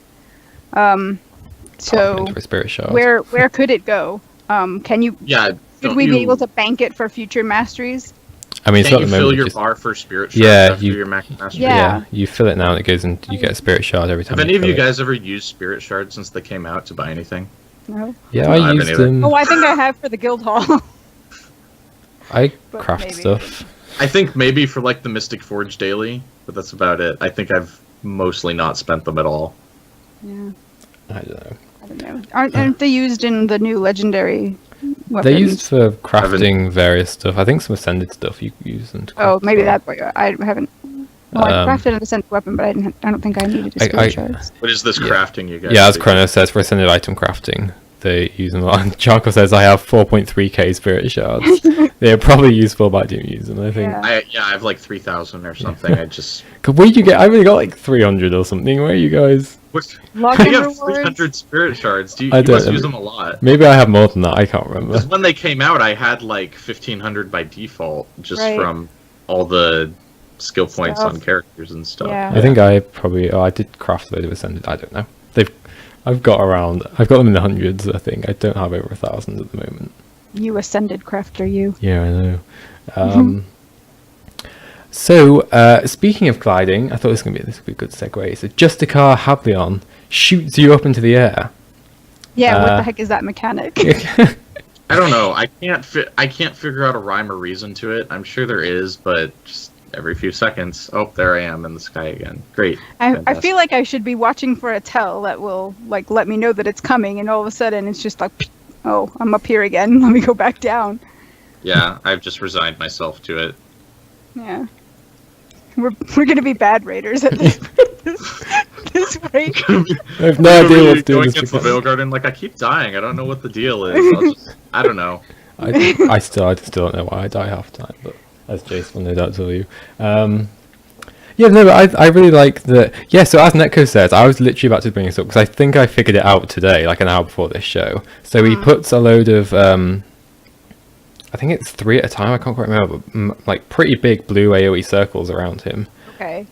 So where could it go? Can you? Yeah. Should we be able to bank it for future masteries? I mean, can you fill your bar for spirit shards after your max mastery? Yeah, you fill it now and it goes and you get a spirit shard every time. Have any of you guys ever used spirit shards since they came out to buy anything? No. Yeah, I used them. Oh, I think I have for the guild hall. I craft stuff. I think maybe for like the Mystic Forge daily, but that's about it. I think I've mostly not spent them at all. Yeah. I don't know. Aren't they used in the new legendary weapons? They're used for crafting various stuff. I think some ascended stuff you use them to craft. Oh, maybe that way. I haven't. Well, I crafted an ascended weapon, but I don't think I needed a spirit shards. What is this crafting you guys? Yeah, as Chrono says, for ascended item crafting, they use them a lot. And Charco says, I have 4.3k spirit shards. They're probably useful, but I don't use them, I think. I have like 3,000 or something. I just... Where did you get? I really got like 300 or something. Where are you guys? I have 300 spirit shards. You must use them a lot. Maybe I have more than that. I can't remember. Because when they came out, I had like 1,500 by default, just from all the skill points on characters and stuff. Yeah. I think I probably... I did craft a load of ascended. I don't know. I've got them in the hundreds, I think. I don't have over 1,000 at the moment. You ascended crafter, you. Yeah, I know. So, speaking of gliding, I thought this would be a good segue. So, Justicar Hablion shoots you up into the air. Yeah, what the heck is that mechanic? I don't know. I can't figure out a rhyme or reason to it. I'm sure there is, but just every few seconds, oh, there I am in the sky again. Great. I feel like I should be watching for a tell that will like let me know that it's coming, and all of a sudden it's just like, oh, I'm up here again. Let me go back down. Yeah, I've just resigned myself to it. Yeah. We're gonna be bad raiders at this rate. I have no idea what's doing this. Going into the Veil Garden, like I keep dying. I don't know what the deal is. I don't know. I still don't know why I die half the time, but as Jace will no doubt tell you. Yeah, no, but I really like that. Yeah, so as Netco says, I was literally about to bring this up because I think I figured it out today, like an hour before this show. So he puts a load of, I think it's 3 at a time, I can't quite remember, but like pretty big blue AoE circles around him. Okay.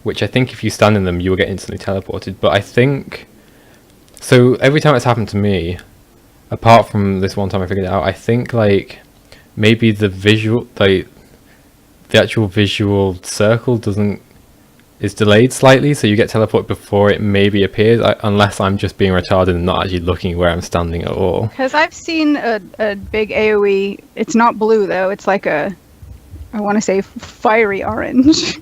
Which I think if you stand in them, you will get instantly teleported. But I think, so every time it's happened to me, apart from this one time I figured it out, I think like maybe the visual, like the actual visual circle is delayed slightly, so you get teleported before it maybe appears, unless I'm just being retarded and not actually looking where I'm standing at all. Because I've seen a big AoE, it's not blue though, it's like I want to say fiery orange.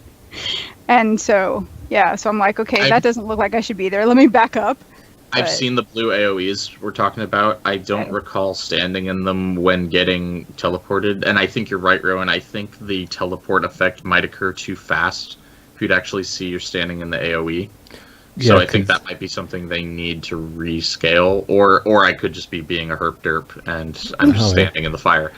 And so I'm like, okay, that doesn't look like I should be there. Let me back up. I've seen the blue AoEs we're talking about. I don't recall standing in them when getting teleported. And I think you're right, Rowan. I think the teleport effect might occur too fast if you'd actually see you're standing in the AoE. So I think that might be something they need to rescale. Or I could just be being a herp derp and I'm just standing in the fire.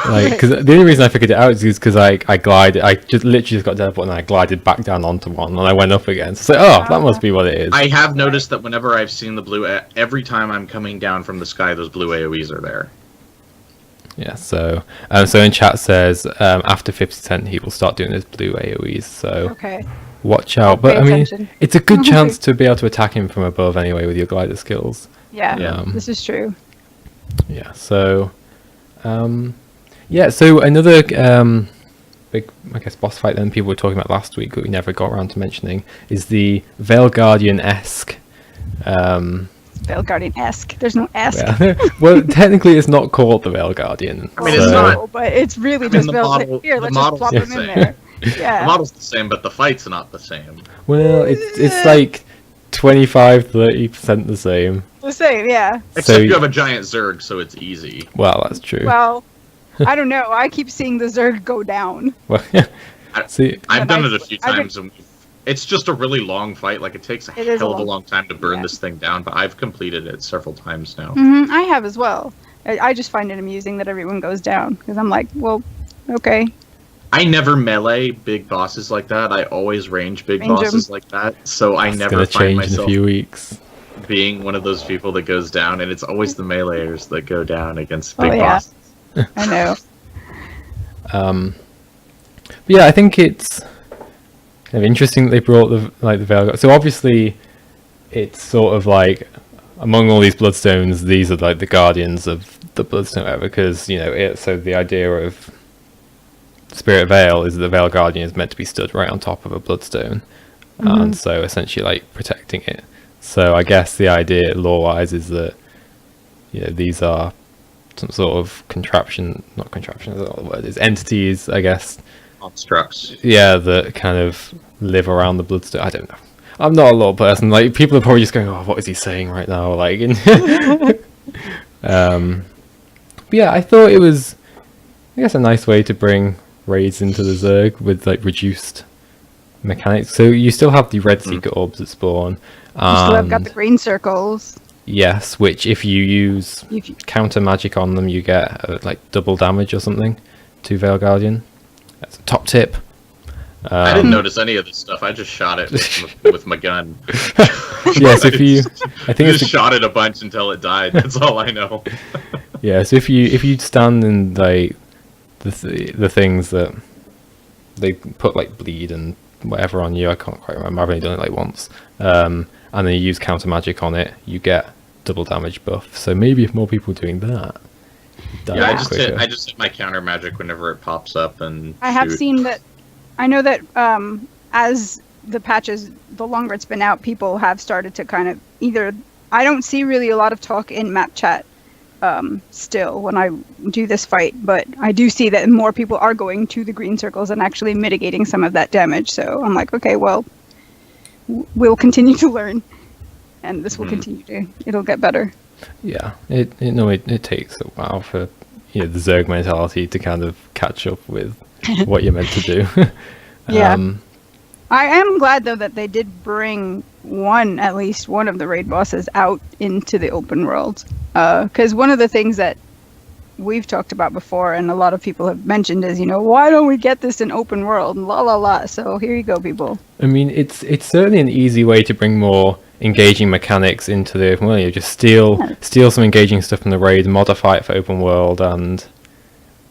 Like, because the only reason I figured it out is because I glided. I just literally got teleported and I glided back down onto one and I went up again. So that must be what it is. I have noticed that whenever I've seen the blue, every time I'm coming down from the sky, those blue AoEs are there. Yeah. So in chat says after 50% he will start doing those blue AoEs. So watch out. But I mean, it's a good chance to be able to attack him from above anyway with your glider skills. Yeah. This is true. Yeah. So. So another big, I guess, boss fight then people were talking about last week that we never got around to mentioning is the Veil Guardian-esque. Veil Guardian-esque. There's no esque. Yeah. Well, technically it's not called the Veil Guardian. I mean, it's not. But it's really just Veil. Here, let's just plop him in there. Yeah. The model's the same, but the fight's not the same. Well, it's like 25-30% the same. The same, yeah. Except you have a giant Zerg, so it's easy. Well, that's true. Well, I don't know. I keep seeing the Zerg go down. Well, see, I've done it a few times, and it's just a really long fight. Like, it takes a hell of a long time to burn this thing down, but I've completed it several times now. I have as well. I just find it amusing that everyone goes down, because I'm like, well, okay. I never melee big bosses like that. I always range bosses like that, so I never find myself in a few weeks. Being one of those people that goes down, and it's always the meleeers that go down against big bosses. I know. But yeah, I think it's kind of interesting that they brought the Veil. So obviously, it's sort of like among all these bloodstones, these are like the guardians of the bloodstone era, because so the idea of Spirit Veil is that the Veil Guardian is meant to be stood right on top of a bloodstone, and so essentially like protecting it. So I guess the idea lore-wise is that these are some sort of not contraption, is that what the word is? Entities, I guess. Constructs. Yeah, that kind of live around the bloodstone. I don't know. I'm not a lore person. Like, people are probably just going, "Oh, what is he saying right now?" Like, but yeah, I thought it was, I guess, a nice way to bring raids into the Zerg with like reduced mechanics. So you still have the red secret orbs that spawn. You still have got the green circles. Yes, which if you use counter magic on them, you get like double damage or something to Veil Guardian. That's a top tip. I didn't notice any of this stuff. I just shot it with my gun. Yes, I think I just shot it a bunch until it died. That's all I know. Yeah, so if you stand in like the things that they put like bleed and whatever on you, I can't quite remember. I've only done it like once. And then you use counter magic on it, you get double damage buff. So maybe if more people doing that. Yeah, I just hit my counter magic whenever it pops up and I have seen that. I know that as the patches, the longer it's been out, people have started to kind of I don't see really a lot of talk in map chat still when I do this fight, but I do see that more people are going to the green circles and actually mitigating some of that damage. So I'm like, okay, well, we'll continue to learn, and this will continue it'll get better. Yeah, it takes a while for the Zerg mentality to kind of catch up with what you're meant to do. Yeah. I am glad though that they did bring at least one of the raid bosses out into the open world, because one of the things that we've talked about before and a lot of people have mentioned is, why don't we get this in open world and la la la. So here you go, people. I mean, it's certainly an easy way to bring more engaging mechanics into the open world. You just steal some engaging stuff from the raid, modify it for open world, and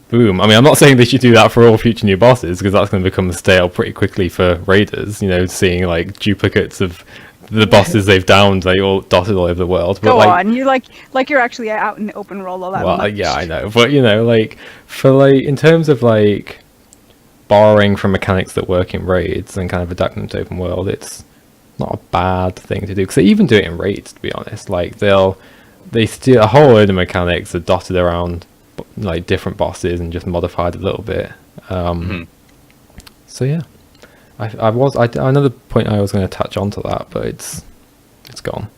boom. I mean, I'm not saying they should do that for all future new bosses, because that's going to become stale pretty quickly for raiders, seeing like duplicates of the bosses they've downed, they all dotted all over the world. But, go on, you like you're actually out in the open world all that much. Well, yeah, I know, but in terms of like borrowing from mechanics that work in raids and kind of adapting them to open world, it's not a bad thing to do, because they even do it in raids, to be honest. Like they steal a whole load of mechanics that dotted around like different bosses and just modified a little bit. So yeah. Another point I was going to touch onto that, but it's gone.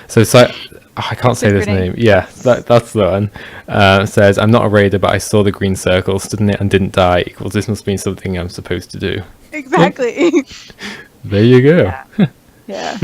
So I can't say this name. Yeah, that's the one. Says, I'm not a raider, but I saw the green circle, stood in it and didn't die. Equals, this must mean something I'm supposed to do. Exactly. There you go. Yeah.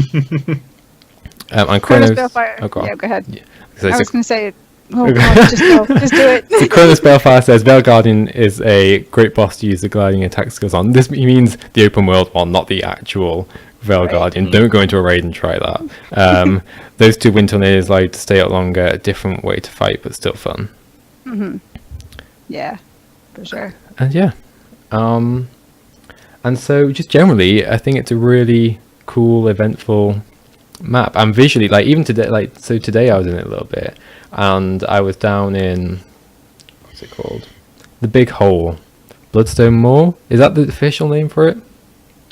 And Chronos Chronos... Balefire. Oh, go on. Yeah, go ahead. Yeah. I was going to say, oh god, just go. Just do it. So Chronos Balefire says, Veil Guardian is a great boss to use the gliding attack skills on. This means the open world one, not the actual Veil Guardian. Don't go into a raid and try that. Those two wind tornadoes allow you to stay out longer, a different way to fight, but still fun. Mm-hmm. Yeah, for sure. And yeah. And so just generally, I think it's a really cool, eventful map. And visually, like even today, so today I was in it a little bit, and I was down in, what's it called? The Big Hole. Bloodstone Moor? Is that the official name for it?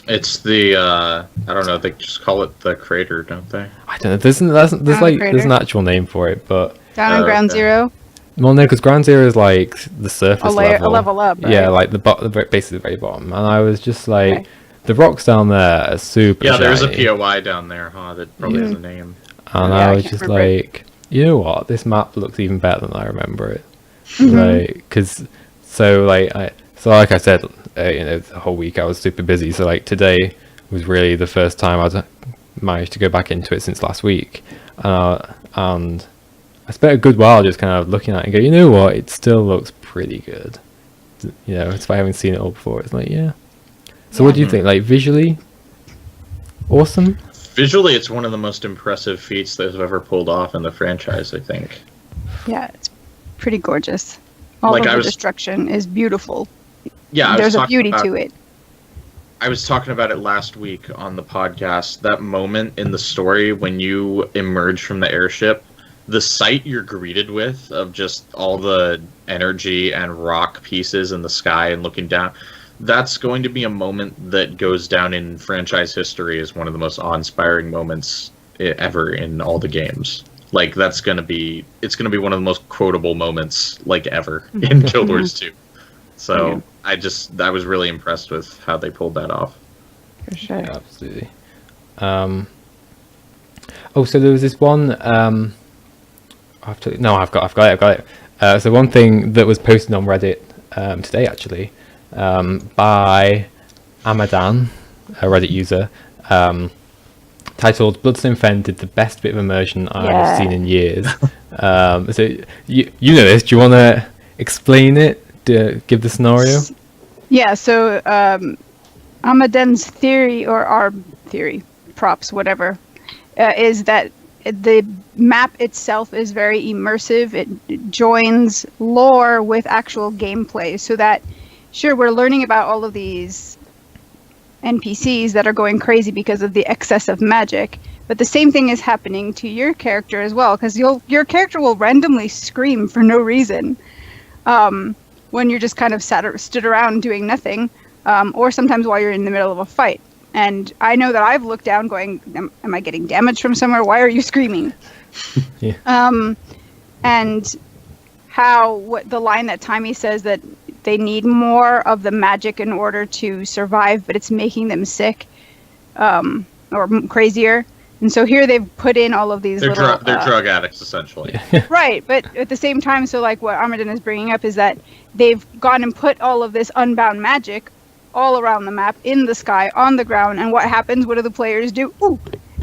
It's the I don't know. They just call it the crater, don't they? I don't know. There's an actual name for it, but Down on Ground Zero. Well, no, because Ground Zero is like the surface level. A level up, right? Yeah, like basically the very bottom. And I was just like, the rocks down there are super shiny. There's a POI down there, huh? That probably has a name. And I was just like, you know what? This map looks even better than I remember it. Like, like I said, the whole week I was super busy. So like today was really the first time I'd managed to go back into it since last week. And I spent a good while just kind of looking at it and go, you know what? It still looks pretty good. You know, it's why I haven't seen it all before. It's like, yeah. So what do you think? Like visually, awesome? Visually, it's one of the most impressive feats they've ever pulled off in the franchise, I think. Yeah, it's pretty gorgeous. All of the destruction is beautiful. Yeah, there's a beauty to it. I was talking about it last week on the podcast. That moment in the story when you emerge from the airship, the sight you're greeted with of just all the energy and rock pieces in the sky and looking down, that's going to be a moment that goes down in franchise history as one of the most awe-inspiring moments ever in all the games. Like, it's going to be one of the most quotable moments, like, ever in Guild Wars 2. So, I was really impressed with how they pulled that off. For sure. Yeah, absolutely. So there was this one, I've got it. So one thing that was posted on Reddit today, actually, by Amadan, a Reddit user, titled "Bloodstone Fen did the best bit of immersion I've seen in years." So you know this. Do you want to explain it? Give the scenario. Yeah. So Amadan's theory, or our theory, props, whatever, is that the map itself is very immersive. It joins lore with actual gameplay, so that sure, we're learning about all of these NPCs that are going crazy because of the excess of magic, but the same thing is happening to your character as well, because your character will randomly scream for no reason when you're just kind of stood around doing nothing, or sometimes while you're in the middle of a fight. And I know that I've looked down going, am I getting damage from somewhere? Why are you screaming? Yeah. And what the line that Timmy says, that they need more of the magic in order to survive, but it's making them sick, or crazier. And so here they've put in all of these they're drug addicts, essentially. Right, but at the same time, so like what Armadan is bringing up is that they've gone and put all of this unbound magic all around the map, in the sky, on the ground, and what happens? What do the players do? Ooh,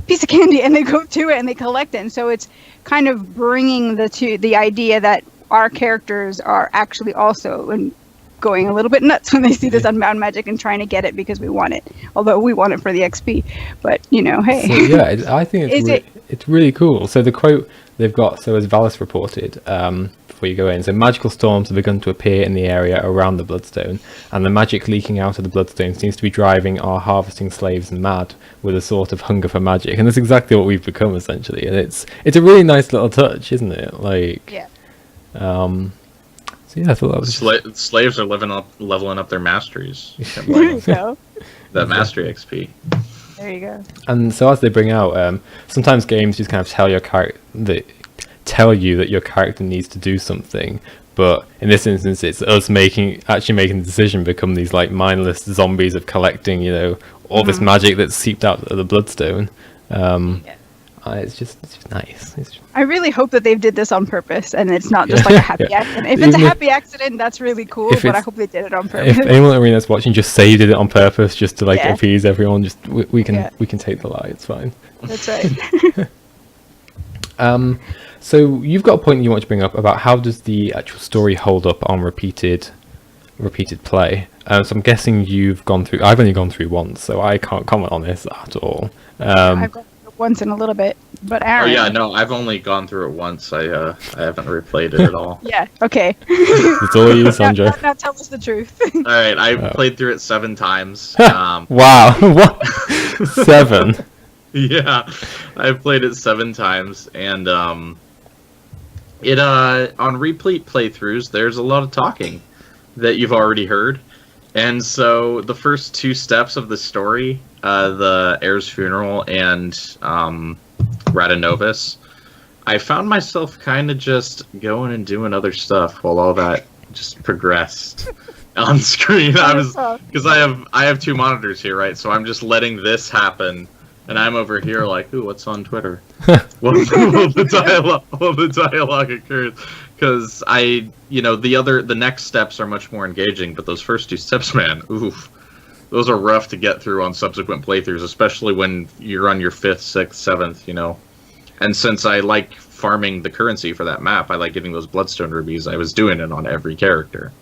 piece of candy, and they go to it and they collect it. And so it's kind of bringing the idea that our characters are actually also going a little bit nuts when they see this unbound magic and trying to get it because we want it. Although we want it for the XP, but hey. So, yeah, I think it's really cool. So the quote they've got, so as Valis reported, before you go in, so magical storms have begun to appear in the area around the Bloodstone, and the magic leaking out of the Bloodstone seems to be driving our harvesting slaves mad with a sort of hunger for magic, and that's exactly what we've become, essentially. And it's a really nice little touch, isn't it? Like, yeah. So yeah, I thought that was slaves are leveling up their masteries. There you go. That mastery XP. There you go. And so as they bring out, sometimes games just kind of tell you that your character needs to do something, but in this instance it's us actually making the decision, become these like mindless zombies of collecting, you know, all this magic that's seeped out of the bloodstone. It's just nice. I really hope that they did this on purpose and it's not just like a happy accident. If it's a happy accident, that's really cool, but I hope they did it on purpose. If anyone at ArenaNet's watching, just say you did it on purpose, just to like appease everyone. Just we can take the lie. It's fine. That's right. So you've got a point you want to bring up about how does the actual story hold up on repeated play. So I'm guessing you've gone through. I've only gone through once, so I can't comment on this at all. I've gone through it once in a little bit, but Aaron. Oh yeah, no, I've only gone through it once. I haven't replayed it at all. Yeah. Okay. It's all you, Sandra. Now tell us the truth. All right, I played through it 7 times. Wow. What? 7. Yeah, I've played it 7 times, and it on replete playthroughs, there's a lot of talking that you've already heard, and so the first 2 steps of the story, the heir's funeral and Radanovis, I found myself kind of just going and doing other stuff while all that just progressed on screen. I was, because I have 2 monitors here, right? So I'm just letting this happen. And I'm over here like, ooh, what's on Twitter? What the dialogue occurs? Because the next steps are much more engaging, but those first 2 steps, man, oof, those are rough to get through on subsequent playthroughs, especially when you're on your 5th, 6th, 7th, you know. And since I like farming the currency for that map, I like getting those bloodstone rubies. I was doing it on every character.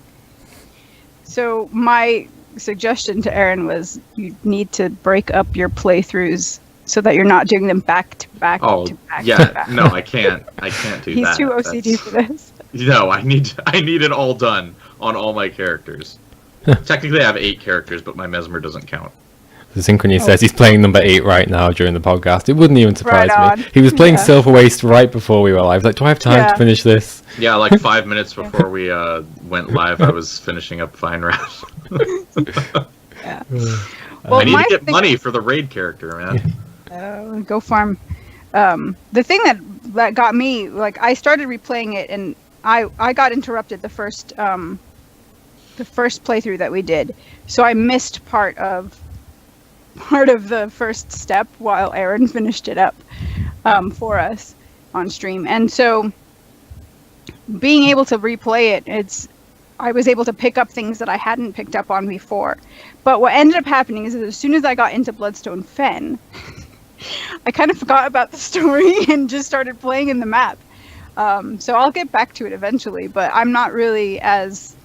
So my suggestion to Aaron was you need to break up your playthroughs so that you're not doing them back to back. Oh, to back, yeah, to back. no, I can't do He's that. too OCD for this. No, I need it all done on all my characters. Technically, I have 8 characters, but my Mesmer doesn't count. The Synchrony says he's playing number 8 right now during the podcast. It wouldn't even surprise Right me. He was playing Silver Waste right before we were live. Like, do I have time to finish this? Yeah, like 5 minutes before we went live, I was finishing up Fine Wrath. Yeah. I need to get money for the raid character, man. Go farm. The thing that got me, like, I started replaying it and I got interrupted the first playthrough that we did, so I missed part of the first step while Aaron finished it up for us on stream. And so being able to replay it, I was able to pick up things that I hadn't picked up on before. But what ended up happening is that as soon as I got into Bloodstone Fen, I kind of forgot about the story and just started playing in the map. So I'll get back to it eventually, but I'm not really as,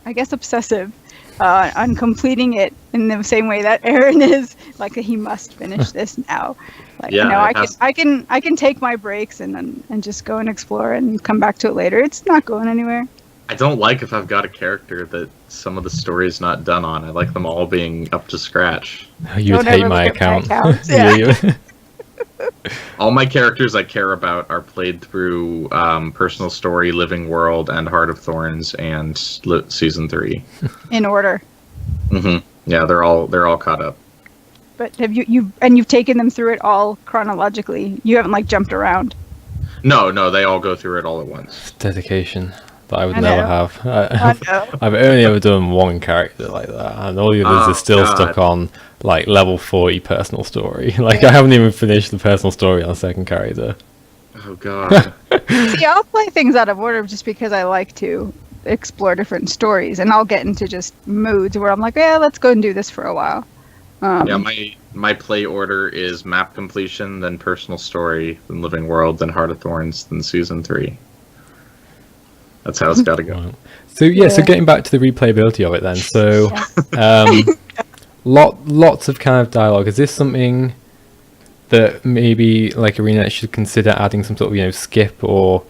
I guess, obsessive on completing it in the same way that Aaron is. Like, he must finish this now. Like, yeah, you know, I can take my breaks and just go and explore and come back to it later. It's not going anywhere. I don't like if I've got a character that some of the story is not done on. I like them all being up to scratch. You would hate my account. Yeah. All my characters I care about are played through Personal Story, Living World, and Heart of Thorns, and Season 3. In order. Mm-hmm. Yeah, they're all caught up. But have you've taken them through it all chronologically? You haven't like jumped around? No, they all go through it all at once. It's dedication that I would never have. I know. I've only ever done one character like that, and all the others are still stuck on like level 40 personal story. Like, I haven't even finished the personal story on the second character. Oh god. See, I'll play things out of order just because I like to explore different stories, and I'll get into just moods where I'm like, yeah, let's go and do this for a while. Yeah, my play order is map completion, then personal story, then Living World, then Heart of Thorns, then Season 3. That's how it's got to go. So so getting back to the replayability of it then. So lots of kind of dialogue. Is this something that maybe like ArenaNet should consider adding some sort of skip or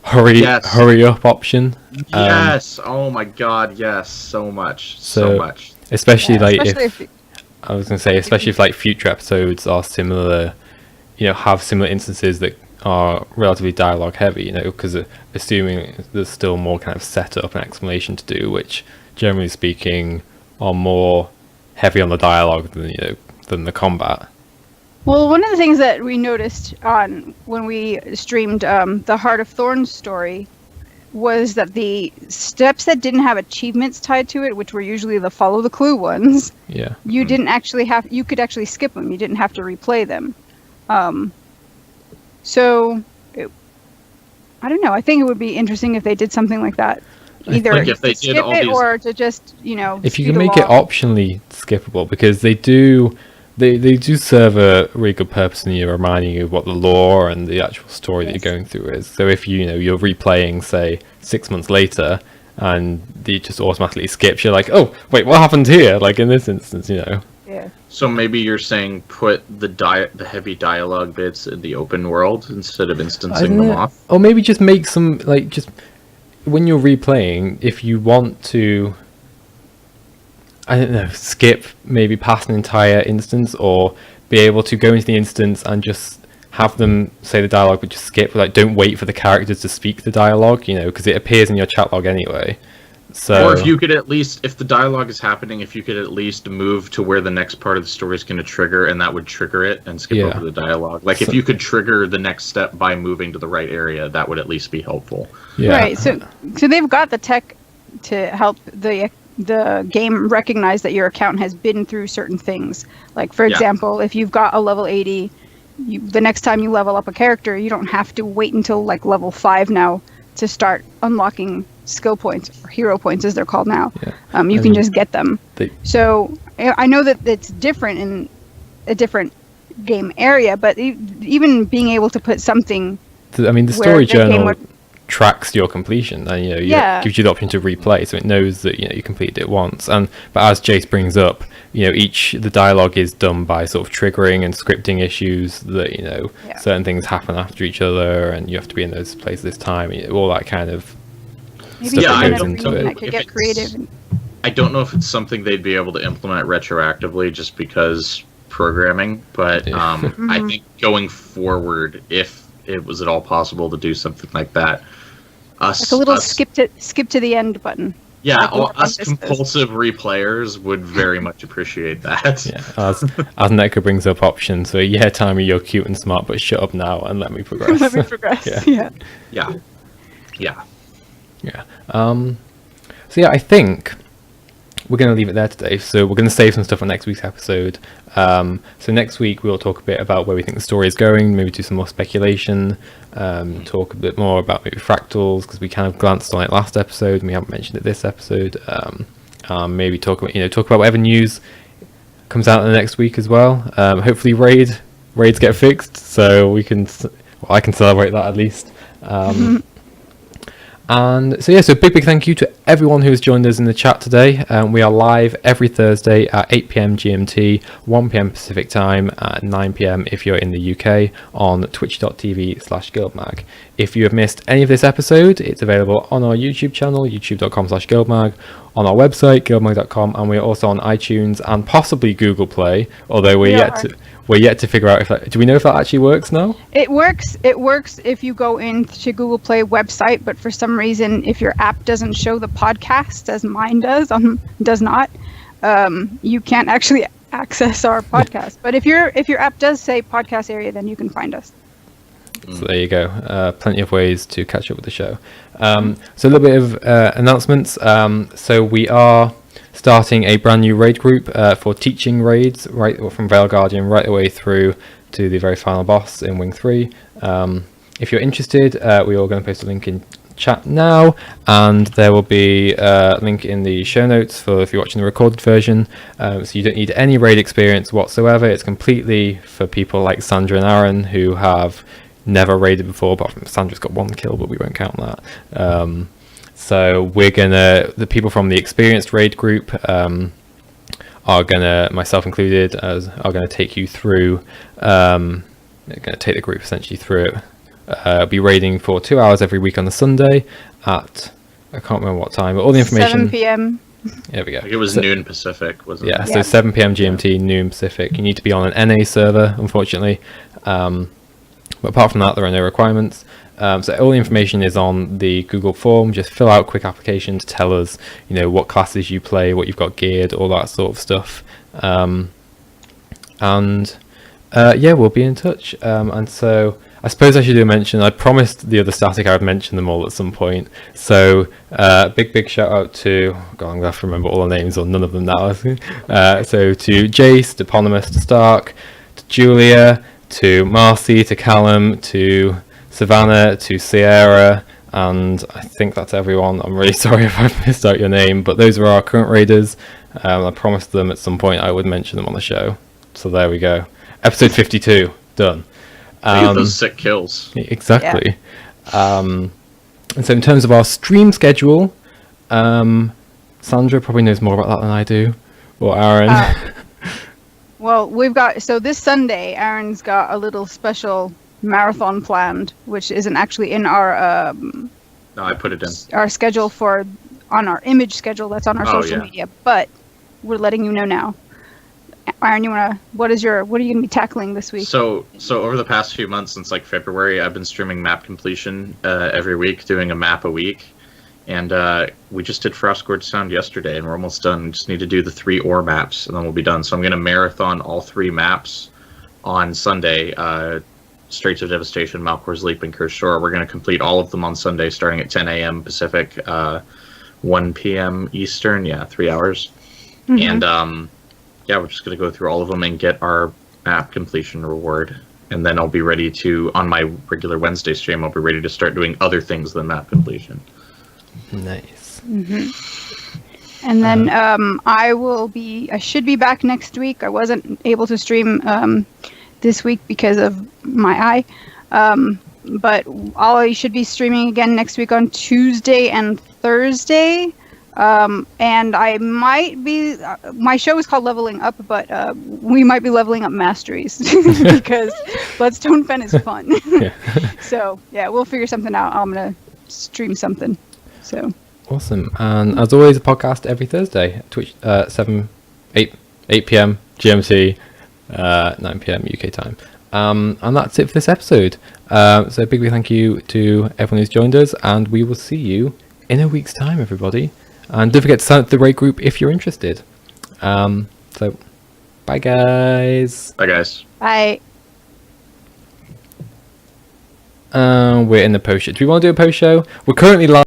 hurry up option? Yes. Oh my god, yes, so much. Especially if like future episodes are similar, have similar instances that are relatively dialogue heavy, because assuming there's still more kind of setup and explanation to do, which generally speaking are more heavy on the dialogue than the combat. Well, one of the things that we noticed when we streamed the Heart of Thorns story was that the steps that didn't have achievements tied to it, which were usually the follow the clue ones, Yeah. you didn't actually have. You could actually skip them. You didn't have to replay them. I don't know. I think it would be interesting if they did something like that. Either Like if they to did skip all it these- or to just, If you speed can make it along. optionally skippable, because they do serve a really good purpose in you, reminding you of what the lore and the actual story that Yes. you're going through is. So if you're replaying, say, 6 months later, and it just automatically skips, you're like, oh wait, what happened here? Like in this instance, Yeah. So maybe you're saying put the heavy dialogue bits in the open world instead of I instancing don't them know. off. Or maybe just make some, like, just when you're replaying, if you want to, I don't know, skip maybe past an entire instance, or be able to go into the instance and just have them say the dialogue, but just skip. Like, don't wait for the characters to speak the dialogue, because it appears in your chat log anyway. So, Or if you could at least, if the dialogue is happening, if you could at least move to where the next part of the story is going to trigger, and that would trigger it and skip Yeah. over the dialogue. Like if you could trigger the next step by moving to the right area, that would at least be helpful. yeah. Right. So they've got the tech to help the game recognize that your account has been through certain things. Like, for Yeah. example, if you've got a level 80, the next time you level up a character, you don't have to wait until like level 5 now to start unlocking skill points, or hero points as they're called now. Yeah. You can just get them. They- So I know that it's different in a different game area, but even being able to put something I mean, the where story the game journal would- tracks your completion, and Yeah. gives you the option to replay, so it knows that you completed it once. And but as Jace brings up, the dialogue is done by sort of triggering and scripting issues that Yeah. certain things happen after each other, and you have to be in those places this time. All that kind of maybe stuff Yeah, that I goes don't into know that it. could if get it's- creative. I don't know if it's something they'd be able to implement retroactively just because programming, but Yeah. I think going forward, if it was at all possible to do something like that, Like a little skip to the end button. Yeah, like well, what us Memphis does. compulsive replayers would very much appreciate that. Yeah, as Neko brings up options, so yeah, Timmy, you're cute and smart, but shut up now and let me progress. Let me progress. Yeah. Yeah. Yeah. Yeah. So yeah, I think we're going to leave it there today. So we're going to save some stuff for next week's episode. So next week we'll talk a bit about where we think the story is going, maybe do some more speculation, talk a bit more about maybe fractals, because we kind of glanced on it last episode and we haven't mentioned it this episode. Maybe talk about whatever news comes out in the next week as well. Hopefully raids get fixed, so I can celebrate that at least. And so so big thank you to everyone who has joined us in the chat today. We are live every Thursday at 8 p.m. GMT, 1 p.m. Pacific time, at 9 p.m. if you're in the UK, on twitch.tv/GuildMag. If you have missed any of this episode, it's available on our YouTube channel, youtube.com/GuildMag, on our website, guildmag.com, and we're also on iTunes and possibly Google Play, although we're yet to figure out if that, do we know if that actually works now? It works if you go into Google Play website, but for some reason, if your app doesn't show the podcast as mine does not, you can't actually access our podcast. But if your app does say podcast area, then you can find us. So there you go. Plenty of ways to catch up with the show. So a little bit of announcements. So we are starting a brand new raid group for teaching raids, right from Veil Guardian right the way through to the very final boss in Wing 3. If you're interested, we are going to post a link in chat now, and there will be a link in the show notes for if you're watching the recorded version. So you don't need any raid experience whatsoever. It's completely for people like Sandra and Aaron who have never raided before, but Sandra's got 1 kill, but we won't count that. So the people from the experienced raid group are gonna, myself included, are gonna take you through, gonna take the group essentially through it. Be raiding for 2 hours every week on a Sunday at, I can't remember what time, but all the information. 7 p.m. There we go. It was noon Pacific, wasn't it? Yeah, so Yeah. 7 p.m. GMT, noon Pacific. You need to be on an NA server, unfortunately. But apart from that, there are no requirements. So all the information is on the Google form. Just fill out a quick application to tell us, what classes you play, what you've got geared, all that sort of stuff. And Yeah, we'll be in touch. And so I suppose I should do a mention. I promised the other static I would mention them all at some point. So big shout out to, God, I'm going to have to remember all the names or none of them now. So to Jace, to Eponymous, to Stark, to Julia, to Marcy, to Callum, to Savannah, to Sierra, and I think that's everyone. I'm really sorry if I've missed out your name, but those are our current raiders. I promised them at some point I would mention them on the show. So there we go. Episode 52, done. Those sick kills. Exactly. Yeah. And so in terms of our stream schedule, Sandra probably knows more about that than I do, or Aaron. Well, we've got, so this Sunday, Aaron's got a little special marathon planned, which isn't actually in our No, I put it in our schedule on our image schedule that's on our social media, but we're letting you know now. Aaron, what are you gonna be tackling this week? So over the past few months, since like February, I've been streaming map completion every week, doing a map a week, and we just did Frostgorge Sound yesterday, and we're almost done. We just need to do the 3 ore maps, and then we'll be done. So I'm gonna marathon all 3 maps on Sunday. Straits of Devastation, Malcor's Leap, and Cursed Shore. We're gonna complete all of them on Sunday, starting at 10 a.m. Pacific, 1 p.m. Eastern. Yeah, 3 hours. Mm-hmm. And we're just going to go through all of them and get our map completion reward. And then I'll be ready to, on my regular Wednesday stream, I'll be ready to start doing other things than map completion. Nice. Mm-hmm. And then I should be back next week. I wasn't able to stream this week because of my eye. But I should be streaming again next week on Tuesday and Thursday. And I might be, my show is called Leveling Up, but we might be leveling up masteries because Bloodstone Fen is fun. So yeah, we'll figure something out. I'm going to stream something. So awesome. And as always, a podcast every Thursday, Twitch, 8 p.m. GMT, 9 p.m. UK time. And that's it for this episode. So big thank you to everyone who's joined us, and we will see you in a week's time, everybody. And don't forget to sign up to the raid group if you're interested. So, bye guys. Bye guys. Bye. We're in the post show. Do we want to do a post show? We're currently live.